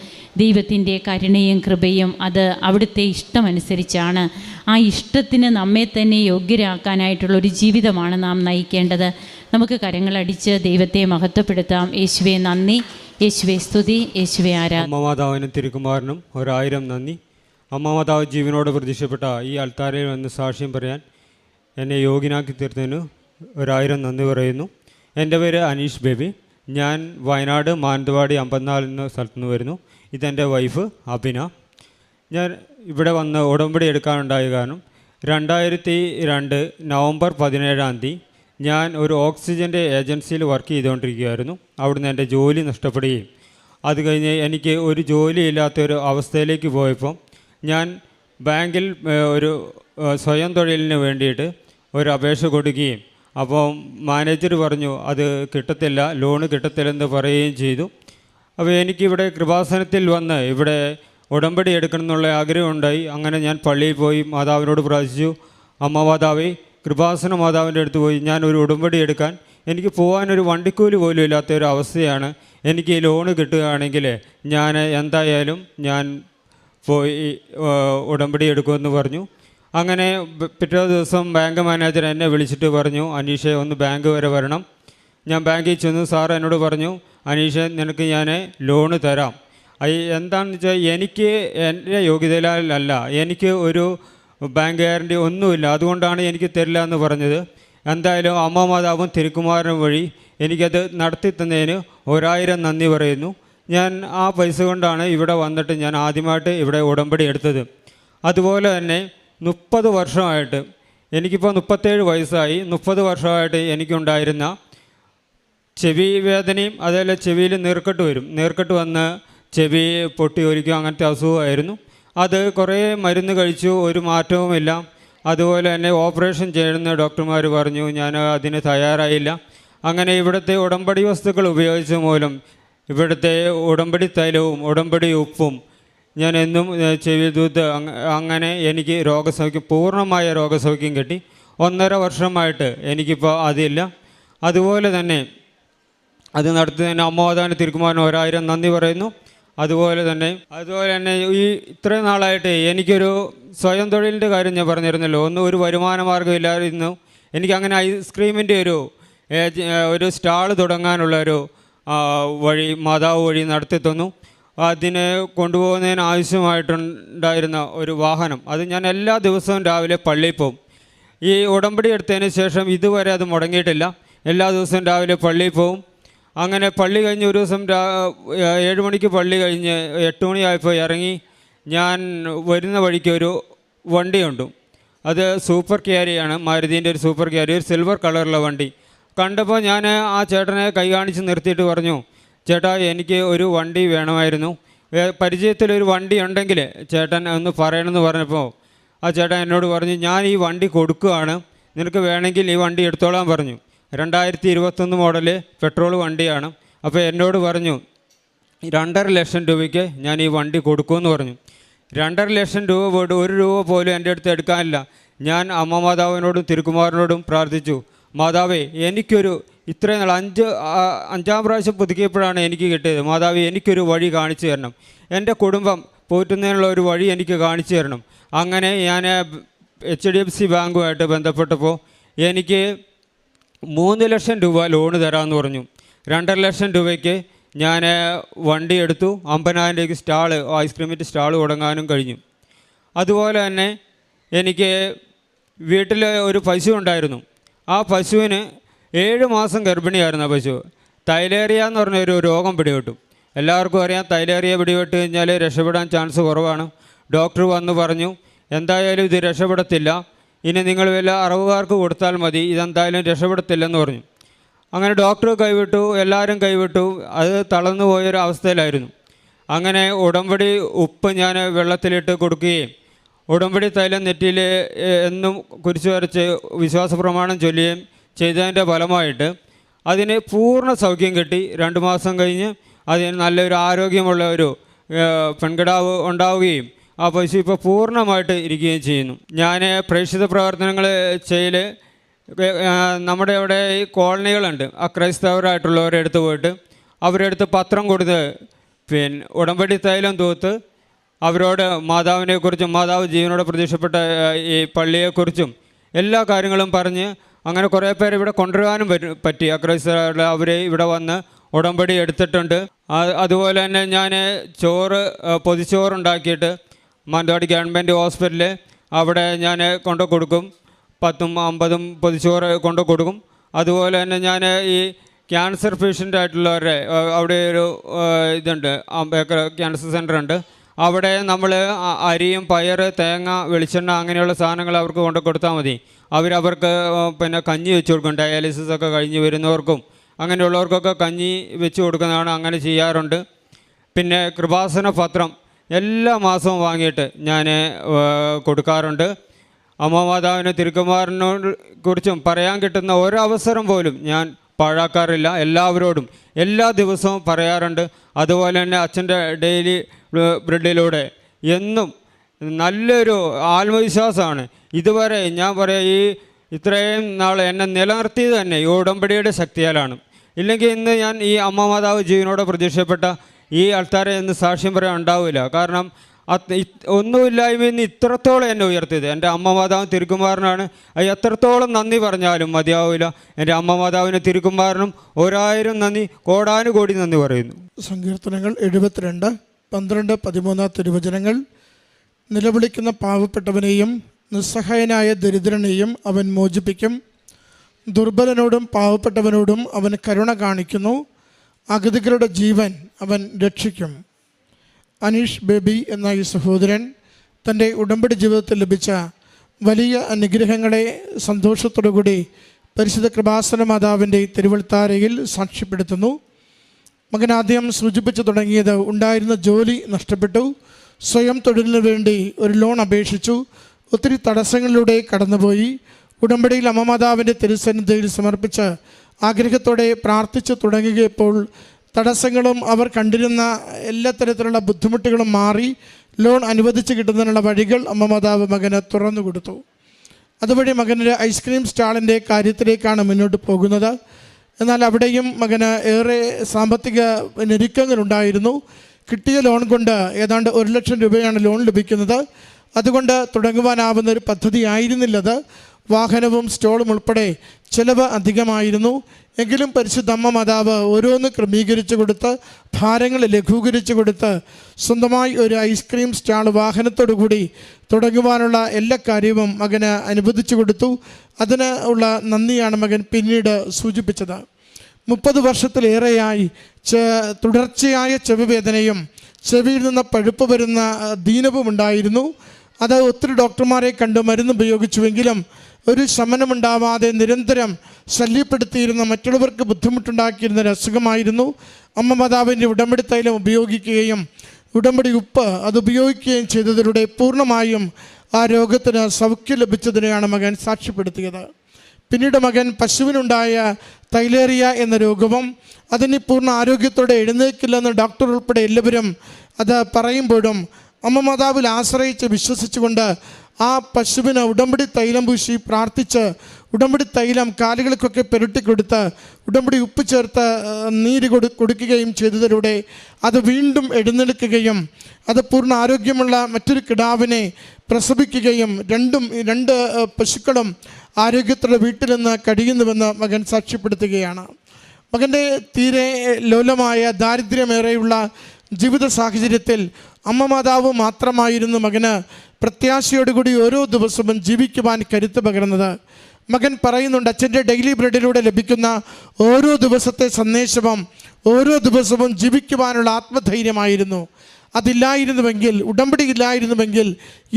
ദൈവത്തിൻ്റെ കരുണയും കൃപയും അത് അവിടുത്തെ ഇഷ്ടമനുസരിച്ചാണ്. ആ ഇഷ്ടത്തിന് നമ്മെ തന്നെ യോഗ്യരാക്കാനായിട്ടുള്ളൊരു ജീവിതമാണ് നാം നയിക്കേണ്ടത്. നമുക്ക് കരങ്ങളടിച്ച് ദൈവത്തെ മഹത്വപ്പെടുത്താം. യേശുവേ നന്ദി, യേശുവേ സ്തുതി, യേശുവേ ആരാധന. അമ്മ മാതാവിനും തിരുക്കുമാരനും 1000 നന്ദി. അമ്മ മാതാവ് ജീവനോട് പ്രത്യക്ഷപ്പെട്ട ഈ അൾത്താരയിൽ വന്ന് സാക്ഷ്യം പറയാൻ എന്നെ യോഗ്യനാക്കി തീർത്തതിന് 1000 നന്ദി പറയുന്നു. എൻ്റെ പേര് അനീഷ് ബേബി. ഞാൻ വയനാട് മാനന്തവാടി 54 എന്ന സ്ഥലത്തു നിന്ന് വരുന്നു. ഇതെൻ്റെ വൈഫ് അഭിന. ഞാൻ ഇവിടെ വന്ന് ഉടമ്പടി എടുക്കാനുണ്ടായ കാരണം 2002 നവംബർ 17 ഞാൻ ഒരു ഓക്സിജൻ്റെ ഏജൻസിയിൽ വർക്ക് ചെയ്തുകൊണ്ടിരിക്കുകയായിരുന്നു. അവിടുന്ന് എൻ്റെ ജോലി നഷ്ടപ്പെടുകയും അത് കഴിഞ്ഞ് എനിക്ക് ഒരു ജോലിയില്ലാത്തൊരു അവസ്ഥയിലേക്ക് പോയപ്പോൾ ഞാൻ ബാങ്കിൽ ഒരു സ്വയം തൊഴിലിന് വേണ്ടിയിട്ട് ഒരു അപേക്ഷ കൊടുക്കുകയും അപ്പോൾ മാനേജർ പറഞ്ഞു അത് കിട്ടത്തില്ല, ലോണ് കിട്ടത്തില്ലെന്ന് പറയുകയും ചെയ്തു. അപ്പോൾ എനിക്കിവിടെ കൃപാസനത്തിൽ വന്ന് ഇവിടെ ഉടമ്പടി എടുക്കണം എന്നുള്ള ആഗ്രഹമുണ്ടായി. അങ്ങനെ ഞാൻ പള്ളിയിൽ പോയി മാതാവിനോട് പ്രാർത്ഥിച്ചു, അമ്മ മാതാവേ, കൃപാസന മാതാവിൻ്റെ അടുത്ത് പോയി ഞാൻ ഒരു ഉടമ്പടി എടുക്കാൻ, എനിക്ക് പോകാനൊരു വണ്ടിക്കൂലി പോലും ഇല്ലാത്ത ഒരു അവസ്ഥയാണ്. എനിക്ക് ഈ ലോണ് കിട്ടുകയാണെങ്കിൽ ഞാൻ എന്തായാലും ഞാൻ പോയി ഉടമ്പടി എടുക്കുമെന്ന് പറഞ്ഞു. അങ്ങനെ പിറ്റേ ദിവസം ബാങ്ക് മാനേജർ എന്നെ വിളിച്ചിട്ട് പറഞ്ഞു, അനീഷെ ഒന്ന് ബാങ്ക് വരെ വരണം. ഞാൻ ബാങ്കിൽ ചെന്നു. സാർ എന്നോട് പറഞ്ഞു, അനീഷെ നിനക്ക് ഞാൻ ലോണ് തരാം. എന്താണെന്ന് വെച്ചാൽ എനിക്ക് എൻ്റെ യോഗ്യതയിലല്ല, എനിക്ക് ഒരു ബാങ്ക് ഗ്യാരണ്ടി ഒന്നുമില്ല, അതുകൊണ്ടാണ് എനിക്ക് തരില്ല എന്ന് പറഞ്ഞത്. എന്തായാലും അമ്മ മാതാവും തിരുക്കുമാരനും വഴി എനിക്കത് നടത്തി തന്നതിന് 1000 നന്ദി പറയുന്നു. ഞാൻ ആ പൈസ കൊണ്ടാണ് ഇവിടെ വന്നിട്ട് ഞാൻ ആദ്യമായിട്ട് ഇവിടെ ഉടമ്പടി എടുത്തത്. അതുപോലെ തന്നെ 30 വർഷമായിട്ട്, എനിക്കിപ്പോൾ 37 വയസ്സായി, 30 വർഷമായിട്ട് എനിക്കുണ്ടായിരുന്ന ചെവി വേദനയും അതേപോലെ ചെവിയിൽ നീർക്കെട്ട് വരും, നീർക്കെട്ട് വന്ന് ചെവി പൊട്ടി ഒലിക്കും, അങ്ങനത്തെ അസുഖമായിരുന്നു. അത് കുറേ മരുന്ന് കഴിച്ചു, ഒരു മാറ്റവുമില്ല. അതുപോലെ തന്നെ ഓപ്പറേഷൻ ചെയ്യുന്ന ഡോക്ടർമാർ പറഞ്ഞു, ഞാൻ അതിന് തയ്യാറായില്ല. അങ്ങനെ ഇവിടുത്തെ ഉടമ്പടി വസ്തുക്കൾ ഉപയോഗിച്ച മൂലം ഇവിടുത്തെ ഉടമ്പടി തൈലവും ഉടമ്പടി ഉപ്പും ഞാൻ എന്നും ചെവി തൂത്ത് അങ്ങനെ എനിക്ക് രോഗസൗഖ്യം, പൂർണ്ണമായ രോഗസൗഖ്യം കിട്ടി. 1.5 വർഷമായിട്ട് എനിക്കിപ്പോൾ അതില്ല. അതുപോലെ തന്നെ അത് നടത്തുന്നതിന് അമ്മോദാന തിരുക്കുമാരന് 1000 നന്ദി പറയുന്നു. അതുപോലെ തന്നെ ഈ ഇത്രയും നാളായിട്ട് എനിക്കൊരു സ്വയം തൊഴിലിൻ്റെ കാര്യം ഞാൻ പറഞ്ഞിരുന്നല്ലോ, ഒരു വരുമാന മാർഗ്ഗമില്ലായിരുന്നു. എനിക്കങ്ങനെ ഐസ്ക്രീമിൻ്റെ ഒരു സ്റ്റാൾ തുടങ്ങാനുള്ള ഒരു വഴി മാതാവ് വഴി നടത്തി തന്നു. അതിനെ കൊണ്ടുപോകുന്നതിന് ആവശ്യമായിട്ടുണ്ടായിരുന്ന ഒരു വാഹനം, അത് ഞാൻ എല്ലാ ദിവസവും രാവിലെ പള്ളിയിൽ പോകും. ഈ ഉടമ്പടി എടുത്തതിന് ശേഷം ഇതുവരെ അത് മുടങ്ങിയിട്ടില്ല. എല്ലാ ദിവസവും രാവിലെ പള്ളിയിൽ പോകും. അങ്ങനെ പള്ളി കഴിഞ്ഞ് ഒരു ദിവസം 7 മണിക്ക് പള്ളി കഴിഞ്ഞ് 8 മണിയായപ്പോൾ ഇറങ്ങി. ഞാൻ വരുന്ന വഴിക്ക് ഒരു വണ്ടിയുണ്ട്, അത് സൂപ്പർ ക്യാരിയാണ്, മാരുതീൻ്റെ ഒരു സൂപ്പർ ക്യാരി, ഒരു സിൽവർ കളറുള്ള വണ്ടി. കണ്ടപ്പോൾ ഞാൻ ആ ചേട്ടനെ കൈ കാണിച്ച് നിർത്തിയിട്ട് പറഞ്ഞു, ചേട്ടാ എനിക്ക് ഒരു വണ്ടി വേണമായിരുന്നു, പരിചയത്തിലൊരു വണ്ടി ഉണ്ടെങ്കിൽ ചേട്ടൻ ഒന്ന് പറയണമെന്ന് പറഞ്ഞപ്പോൾ ആ ചേട്ടൻ എന്നോട് പറഞ്ഞു, ഞാൻ ഈ വണ്ടി കൊടുക്കുകയാണ്, നിനക്ക് വേണമെങ്കിൽ ഈ വണ്ടി എടുത്തോളാൻ പറഞ്ഞു. 2021 മോഡല് പെട്രോൾ വണ്ടിയാണ്. അപ്പോൾ എന്നോട് പറഞ്ഞു 2.5 ലക്ഷം രൂപയ്ക്ക് ഞാൻ ഈ വണ്ടി കൊടുക്കുമെന്ന് പറഞ്ഞു. 2.5 ലക്ഷം രൂപ പോയിട്ട് 1 രൂപ പോലും എൻ്റെ അടുത്ത് എടുക്കാനില്ല. ഞാൻ അമ്മ മാതാവിനോടും തിരുക്കുമാരനോടും പ്രാർത്ഥിച്ചു, മാതാവേ എനിക്കൊരു ഇത്രയും നാൾ 5-ാം പ്രാവശ്യം പുതുക്കിയപ്പോഴാണ് എനിക്ക് കിട്ടിയത്. മാതാവേ എനിക്കൊരു വഴി കാണിച്ചു തരണം, എൻ്റെ കുടുംബം പോറ്റുന്നതിനുള്ള ഒരു വഴി എനിക്ക് കാണിച്ചു തരണം. അങ്ങനെ ഞാൻ HDFC ബാങ്കുമായിട്ട് ബന്ധപ്പെട്ടപ്പോൾ എനിക്ക് 3 ലക്ഷം രൂപ ലോണ് തരാമെന്ന് പറഞ്ഞു. 2.5 ലക്ഷം രൂപയ്ക്ക് ഞാൻ വണ്ടി എടുത്തു. 50,000 രൂപയ്ക്ക് സ്റ്റാള്, ഐസ്ക്രീമിൻ്റെ സ്റ്റാൾ തുടങ്ങാനും കഴിഞ്ഞു. അതുപോലെ തന്നെ എനിക്ക് വീട്ടിൽ ഒരു പശു ഉണ്ടായിരുന്നു. ആ പശുവിന് 7 മാസം ഗർഭിണിയായിരുന്നു. ആ പശു തൈലേറിയ എന്ന് പറഞ്ഞൊരു രോഗം പിടിപെട്ടു. എല്ലാവർക്കും അറിയാം, തൈലേറിയ പിടിപെട്ട് കഴിഞ്ഞാൽ രക്ഷപ്പെടാൻ ചാൻസ് കുറവാണ്. ഡോക്ടർ വന്ന് പറഞ്ഞു, എന്തായാലും ഇത് രക്ഷപ്പെടത്തില്ല, ഇനി നിങ്ങൾ വല്ല അറവുകാർക്ക് കൊടുത്താൽ മതി, ഇതെന്തായാലും രക്ഷപ്പെടത്തില്ലെന്ന് പറഞ്ഞു. അങ്ങനെ ഡോക്ടർ കൈവിട്ടു, എല്ലാവരും കൈവിട്ടു. അത് തളർന്നു പോയൊരു അവസ്ഥയിലായിരുന്നു. അങ്ങനെ ഉടമ്പടി ഉപ്പ് ഞാൻ വെള്ളത്തിലിട്ട് കൊടുക്കുകയും ഉടമ്പടി തൈലം നെറ്റിയിൽ എന്നും കുരിശ് വരച്ച് വിശ്വാസ പ്രമാണം ചൊല്ലുകയും ചെയ്തതിൻ്റെ ഫലമായിട്ട് അതിന് പൂർണ്ണ സൗഖ്യം കിട്ടി. 2 മാസം കഴിഞ്ഞ് അതിന് നല്ലൊരു ആരോഗ്യമുള്ള ഒരു പെൺകിടാവ് ഉണ്ടാവുകയും ആ പശു ഇപ്പോൾ പൂർണ്ണമായിട്ട് ഇരിക്കുകയും ചെയ്യുന്നു. ഞാൻ പ്രേക്ഷിത പ്രവർത്തനങ്ങൾ ചെയ്യൽ നമ്മുടെ ഇവിടെ ഈ കോളനികളുണ്ട്, അക്രൈസ്തവരായിട്ടുള്ളവരുടെ അടുത്ത് പോയിട്ട് അവരുടെ അടുത്ത് പത്രം കൊടുത്ത് പിന്നെ ഉടമ്പടി തൈലം തൂത്ത് അവരോട് മാതാവിനെക്കുറിച്ചും മാതാവ് ജീവനോടെ പ്രത്യക്ഷപ്പെട്ട ഈ പള്ളിയെക്കുറിച്ചും എല്ലാ കാര്യങ്ങളും പറഞ്ഞ് അങ്ങനെ കുറേ പേര് ഇവിടെ കൊണ്ടുവരാനും പറ്റി. അക്രൈസ്തവർ അവരെ ഇവിടെ വന്ന് ഉടമ്പടി എടുത്തിട്ടുണ്ട്. അതുപോലെ തന്നെ ഞാൻ പൊതിച്ചോറുണ്ടാക്കിയിട്ട് മാനന്തവാടി ഗവൺമെൻറ് ഹോസ്പിറ്റലിൽ അവിടെ ഞാൻ കൊണ്ടു കൊടുക്കും. 10-50 പൊതിച്ചോറ് കൊണ്ടു കൊടുക്കും. അതുപോലെ തന്നെ ഞാൻ ഈ ക്യാൻസർ പേഷ്യൻ്റ് ആയിട്ടുള്ളവരെ അവിടെ ഒരു ഇതുണ്ട്, അംബേദ്കർ ക്യാൻസർ സെൻ്റർ ഉണ്ട്. അവിടെ നമ്മൾ അരിയും പയർ തേങ്ങ വെളിച്ചെണ്ണ അങ്ങനെയുള്ള സാധനങ്ങൾ അവർക്ക് കൊണ്ടു കൊടുത്താൽ മതി. അവർക്ക് പിന്നെ കഞ്ഞി വെച്ച് കൊടുക്കും. ഡയാലിസിസ് ഒക്കെ കഴിഞ്ഞ് വരുന്നവർക്കും അങ്ങനെയുള്ളവർക്കൊക്കെ കഞ്ഞി വെച്ച് കൊടുക്കുന്നതാണ്, അങ്ങനെ ചെയ്യാറുണ്ട്. പിന്നെ കൃപാസന പത്രം എല്ലാ മാസവും വാങ്ങിയിട്ട് ഞാൻ കൊടുക്കാറുണ്ട്. അമ്മ മാതാവിനെ തിരുക്കുമാരനോട് കുറിച്ചും പറയാൻ കിട്ടുന്ന ഒരവസരം പോലും ഞാൻ പാഴാക്കാറില്ല. എല്ലാവരോടും എല്ലാ ദിവസവും പറയാറുണ്ട്. അതുപോലെ തന്നെ അച്ഛൻ്റെ ഡെയിലി ബ്രെഡിലൂടെ എന്നും നല്ലൊരു ആത്മവിശ്വാസമാണ്. ഇതുവരെ ഞാൻ പറയാം, ഇത്രയും നാൾ എന്നെ നിലനിർത്തിയത് തന്നെ ഈ ഉടമ്പടിയുടെ ശക്തിയാലാണ്. ഇല്ലെങ്കിൽ ഇന്ന് ഞാൻ ഈ അമ്മ മാതാവ് ജീവനോടെ പ്രത്യക്ഷപ്പെട്ട ഈ ആൾക്കാരെ ഇന്ന് സാക്ഷ്യം പറയാൻ ഉണ്ടാവില്ല. കാരണം ഒന്നുമില്ലായ്മയിൽ നിന്ന് ഇത്രത്തോളം എന്നെ ഉയർത്തിയത് എൻ്റെ അമ്മ മാതാവും തിരുക്കുമാരനാണ്. എത്രത്തോളം നന്ദി പറഞ്ഞാലും മതിയാവില്ല. എൻ്റെ അമ്മ മാതാവിന് തിരുക്കുമാരനും 1000 നന്ദി, കോടാനുകോടി നന്ദി പറയുന്നു. സങ്കീർത്തനങ്ങൾ 72, 12, 13 തിരുവചനങ്ങൾ. നിലവിളിക്കുന്ന പാവപ്പെട്ടവനെയും നിസ്സഹായനായ ദരിദ്രനെയും അവൻ മോചിപ്പിക്കും. ദുർബലനോടും പാവപ്പെട്ടവനോടും അവൻ കരുണ കാണിക്കുന്നു. അഗതികളുടെ ജീവൻ അവൻ രക്ഷിക്കും. അനീഷ് ബേബി എന്ന ഈ സഹോദരൻ തൻ്റെ ഉടമ്പടി ജീവിതത്തിൽ ലഭിച്ച വലിയ അനുഗ്രഹങ്ങളെ സന്തോഷത്തോടുകൂടി പരിശുദ്ധ കൃപാസന മാതാവിൻ്റെ തിരുവൾത്താരയിൽ സാക്ഷ്യപ്പെടുത്തുന്നു. മകൻ ആദ്യം സൂചിപ്പിച്ചു തുടങ്ങിയത് ഉണ്ടായിരുന്ന ജോലി നഷ്ടപ്പെട്ടു. സ്വയം തൊഴിലിന് വേണ്ടി ഒരു ലോൺ അപേക്ഷിച്ചു. ഒത്തിരി തടസ്സങ്ങളിലൂടെ കടന്നുപോയി. ഉടമ്പടിയിൽ അമ്മ മാതാവിൻ്റെ തിരുസന്നിധിയിൽ സമർപ്പിച്ച് ആഗ്രഹത്തോടെ പ്രാർത്ഥിച്ചു തുടങ്ങിയപ്പോൾ തടസ്സങ്ങളും അവർ കണ്ടിരുന്ന എല്ലാ തരത്തിലുള്ള ബുദ്ധിമുട്ടുകളും മാറി ലോൺ അനുവദിച്ച് കിട്ടുന്നതിനുള്ള വഴികൾ അമ്മ മാതാവ് മകന് തുറന്നു കൊടുത്തു. അതുവഴി മകനൊരു ഐസ്ക്രീം സ്റ്റാളിൻ്റെ കാര്യത്തിലേക്കാണ് മുന്നോട്ട് പോകുന്നത്. എന്നാൽ അവിടെയും മകന് ഏറെ സാമ്പത്തിക ഞെരുക്കങ്ങളുണ്ടായിരുന്നു. കിട്ടിയ ലോൺ കൊണ്ട് ഏതാണ്ട് 1 ലക്ഷം രൂപയാണ് ലോൺ ലഭിക്കുന്നത്. അതുകൊണ്ട് തുടങ്ങുവാനാവുന്ന ഒരു പദ്ധതി ആയിരുന്നില്ലത്. വാഹനവും സ്റ്റോളും ഉൾപ്പെടെ ചിലവ് അധികമായിരുന്നു. എങ്കിലും പരിശുദ്ധ അമ്മ മാതാവ് ഓരോന്ന് ക്രമീകരിച്ചു കൊടുത്ത് ഭാരങ്ങൾ ലഘൂകരിച്ചു കൊടുത്ത് സ്വന്തമായി ഒരു ഐസ്ക്രീം സ്റ്റാൾ വാഹനത്തോടുകൂടി തുടങ്ങുവാനുള്ള എല്ലാ കാര്യവും മകന് അനുവദിച്ചു കൊടുത്തു. അതിന് ഉള്ള നന്ദിയാണ് മകൻ പിന്നീട് സൂചിപ്പിച്ചത്. 30 വർഷത്തിലേറെയായി തുടർച്ചയായ ചെവിവേദനയും ചെവിയിൽ നിന്ന് പഴുപ്പ് വരുന്ന ദീനവും ഉണ്ടായിരുന്നു. അത് ഒത്തിരി ഡോക്ടർമാരെ കണ്ട് മരുന്ന് ഉപയോഗിച്ചുവെങ്കിലും ഒരു ശമനമുണ്ടാവാതെ നിരന്തരം ശല്യപ്പെടുത്തിയിരുന്ന, മറ്റുള്ളവർക്ക് ബുദ്ധിമുട്ടുണ്ടാക്കിയിരുന്ന ഒരു അസുഖമായിരുന്നു. അമ്മ മാതാവിൻ്റെ ഉടമ്പടി തൈലം ഉപയോഗിക്കുകയും ഉടമ്പടി ഉപ്പ് അത് ഉപയോഗിക്കുകയും ചെയ്തതിലൂടെ പൂർണ്ണമായും ആ രോഗത്തിന് സൗഖ്യം ലഭിച്ചതിനെയാണ് മകൻ സാക്ഷ്യപ്പെടുത്തിയത്. പിന്നീട് മകൻ പശുവിനുണ്ടായ തൈലേറിയ എന്ന രോഗവും അതിന് പൂർണ്ണ ആരോഗ്യത്തോടെ എഴുന്നേൽക്കില്ലെന്ന് ഡോക്ടർ ഉൾപ്പെടെ എല്ലാവരും അത് പറയുമ്പോഴും അമ്മ മാതാവിൽ ആശ്രയിച്ച് വിശ്വസിച്ചുകൊണ്ട് ആ പശുവിന് ഉടമ്പടി തൈലം പൂശി പ്രാർത്ഥിച്ച് ഉടമ്പടി തൈലം കാലുകൾക്കൊക്കെ പുരട്ടിക്കൊടുത്ത് ഉടമ്പടി ഉപ്പ് ചേർത്ത് നീര് കൊടുക്കുകയും ചെയ്തതിലൂടെ അത് വീണ്ടും എഴുന്നേൽക്കുകയും അത് പൂർണ്ണ ആരോഗ്യമുള്ള മറ്റൊരു കിടാവിനെ പ്രസവിക്കുകയും രണ്ട് പശുക്കളും ആരോഗ്യത്തോടെ വീട്ടിൽ നിന്ന് കഴിയുന്നുവെന്ന് മകൻ സാക്ഷ്യപ്പെടുത്തുകയാണ്. മകൻ്റെ തീരെ ലോലമായ ദാരിദ്ര്യമേറെയുള്ള ജീവിത സാഹചര്യത്തിൽ അമ്മ മാതാവ് മാത്രമായിരുന്നു മകന് പ്രത്യാശയോടുകൂടി ഓരോ ദിവസവും ജീവിക്കുവാൻ കരുത്ത് പകർന്നത്. മകൻ പറയുന്നുണ്ട്, അച്ഛൻ്റെ ഡെയിലി ബ്രെഡിലൂടെ ലഭിക്കുന്ന ഓരോ ദിവസത്തെ സന്ദേശവും ഓരോ ദിവസവും ജീവിക്കുവാനുള്ള ആത്മധൈര്യമായിരുന്നു. അതില്ലായിരുന്നുവെങ്കിൽ, ഉടമ്പടി ഇല്ലായിരുന്നുവെങ്കിൽ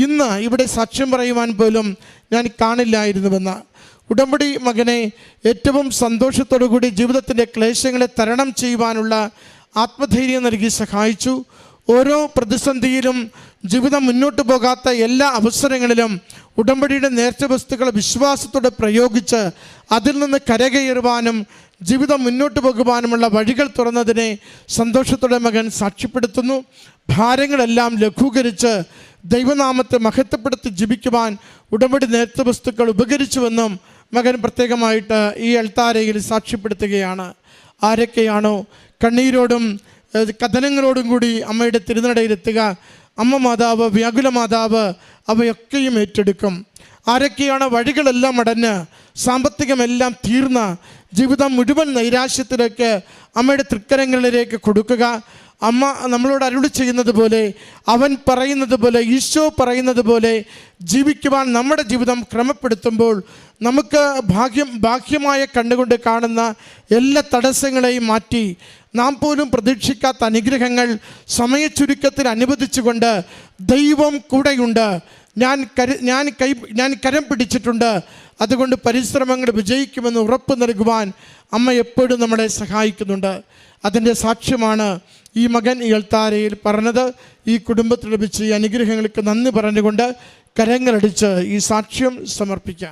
ഇന്ന് ഇവിടെ സാക്ഷ്യം പറയുവാൻ പോലും ഞാൻ കാണില്ലായിരുന്നുവെന്ന്. ഉടമ്പടി മകനെ ഏറ്റവും സന്തോഷത്തോടുകൂടി ജീവിതത്തിൻ്റെ ക്ലേശങ്ങളെ തരണം ചെയ്യുവാനുള്ള ആത്മധൈര്യം നൽകി സഹായിച്ചു. ഓരോ പ്രതിസന്ധിയിലും ജീവിതം മുന്നോട്ട് പോകാത്ത എല്ലാ അവസരങ്ങളിലും ഉടമ്പടിയുടെ നേർച്ച വസ്തുക്കളെ വിശ്വാസത്തോടെ പ്രയോഗിച്ച് അതിൽ നിന്ന് കരകയറുവാനും ജീവിതം മുന്നോട്ട് പോകുവാനുമുള്ള വഴികൾ തുറന്നതിനെ സന്തോഷത്തോടെ മകൻ സാക്ഷ്യപ്പെടുത്തുന്നു. ഭാരങ്ങളെല്ലാം ലഘൂകരിച്ച് ദൈവനാമത്തെ മഹത്വപ്പെടുത്തി ജീവിക്കുവാൻ ഉടമ്പടി നേർച്ച വസ്തുക്കൾ ഉപകരിച്ചുവെന്നും മകൻ പ്രത്യേകമായിട്ട് ഈ അൾത്താരയിൽ സാക്ഷ്യപ്പെടുത്തുകയാണ്. ആരൊക്കെയാണോ കണ്ണീരോടും കഥനങ്ങളോടും കൂടി അമ്മയുടെ തിരുനടയിലെത്തുക, അമ്മ മാതാവ്, വ്യാകുല മാതാവ് അവയൊക്കെയും ഏറ്റെടുക്കും. ആരൊക്കെയാണ് വഴികളെല്ലാം അടഞ്ഞ് സാമ്പത്തികമെല്ലാം തീർന്ന ജീവിതം മുഴുവൻ നൈരാശ്യത്തിലേക്ക് അമ്മയുടെ തൃക്കരങ്ങളിലേക്ക് കൊടുക്കുക. അമ്മ നമ്മളോട് അരുളി ചെയ്യുന്നത് പോലെ, അവൻ പറയുന്നത് പോലെ, ഈശോ പറയുന്നത് പോലെ ജീവിക്കുവാൻ നമ്മുടെ ജീവിതം ക്രമപ്പെടുത്തുമ്പോൾ നമുക്ക് ബാഹ്യമായ കണ്ണുകൊണ്ട് കാണുന്ന എല്ലാ തടസ്സങ്ങളെയും മാറ്റി നാം പോലും പ്രതീക്ഷിക്കാത്ത അനുഗ്രഹങ്ങൾ സമയച്ചുരുക്കത്തിൽ അനുവദിച്ചുകൊണ്ട് ദൈവം കൂടെയുണ്ട്, ഞാൻ കരം പിടിച്ചിട്ടുണ്ട്, അതുകൊണ്ട് പരിശ്രമങ്ങൾ വിജയിക്കുമെന്ന് ഉറപ്പ് നൽകുവാൻ അമ്മ എപ്പോഴും നമ്മളെ സഹായിക്കുന്നുണ്ട്. അതിൻ്റെ സാക്ഷ്യമാണ് ഈ മകൻ ഈ അൾത്താരയിൽ പറഞ്ഞത്. ഈ കുടുംബത്തിൽ ലഭിച്ച ഈ അനുഗ്രഹങ്ങൾക്ക് നന്ദി പറഞ്ഞുകൊണ്ട് കരങ്ങളടിച്ച് ഈ സാക്ഷ്യം സമർപ്പിക്കാം.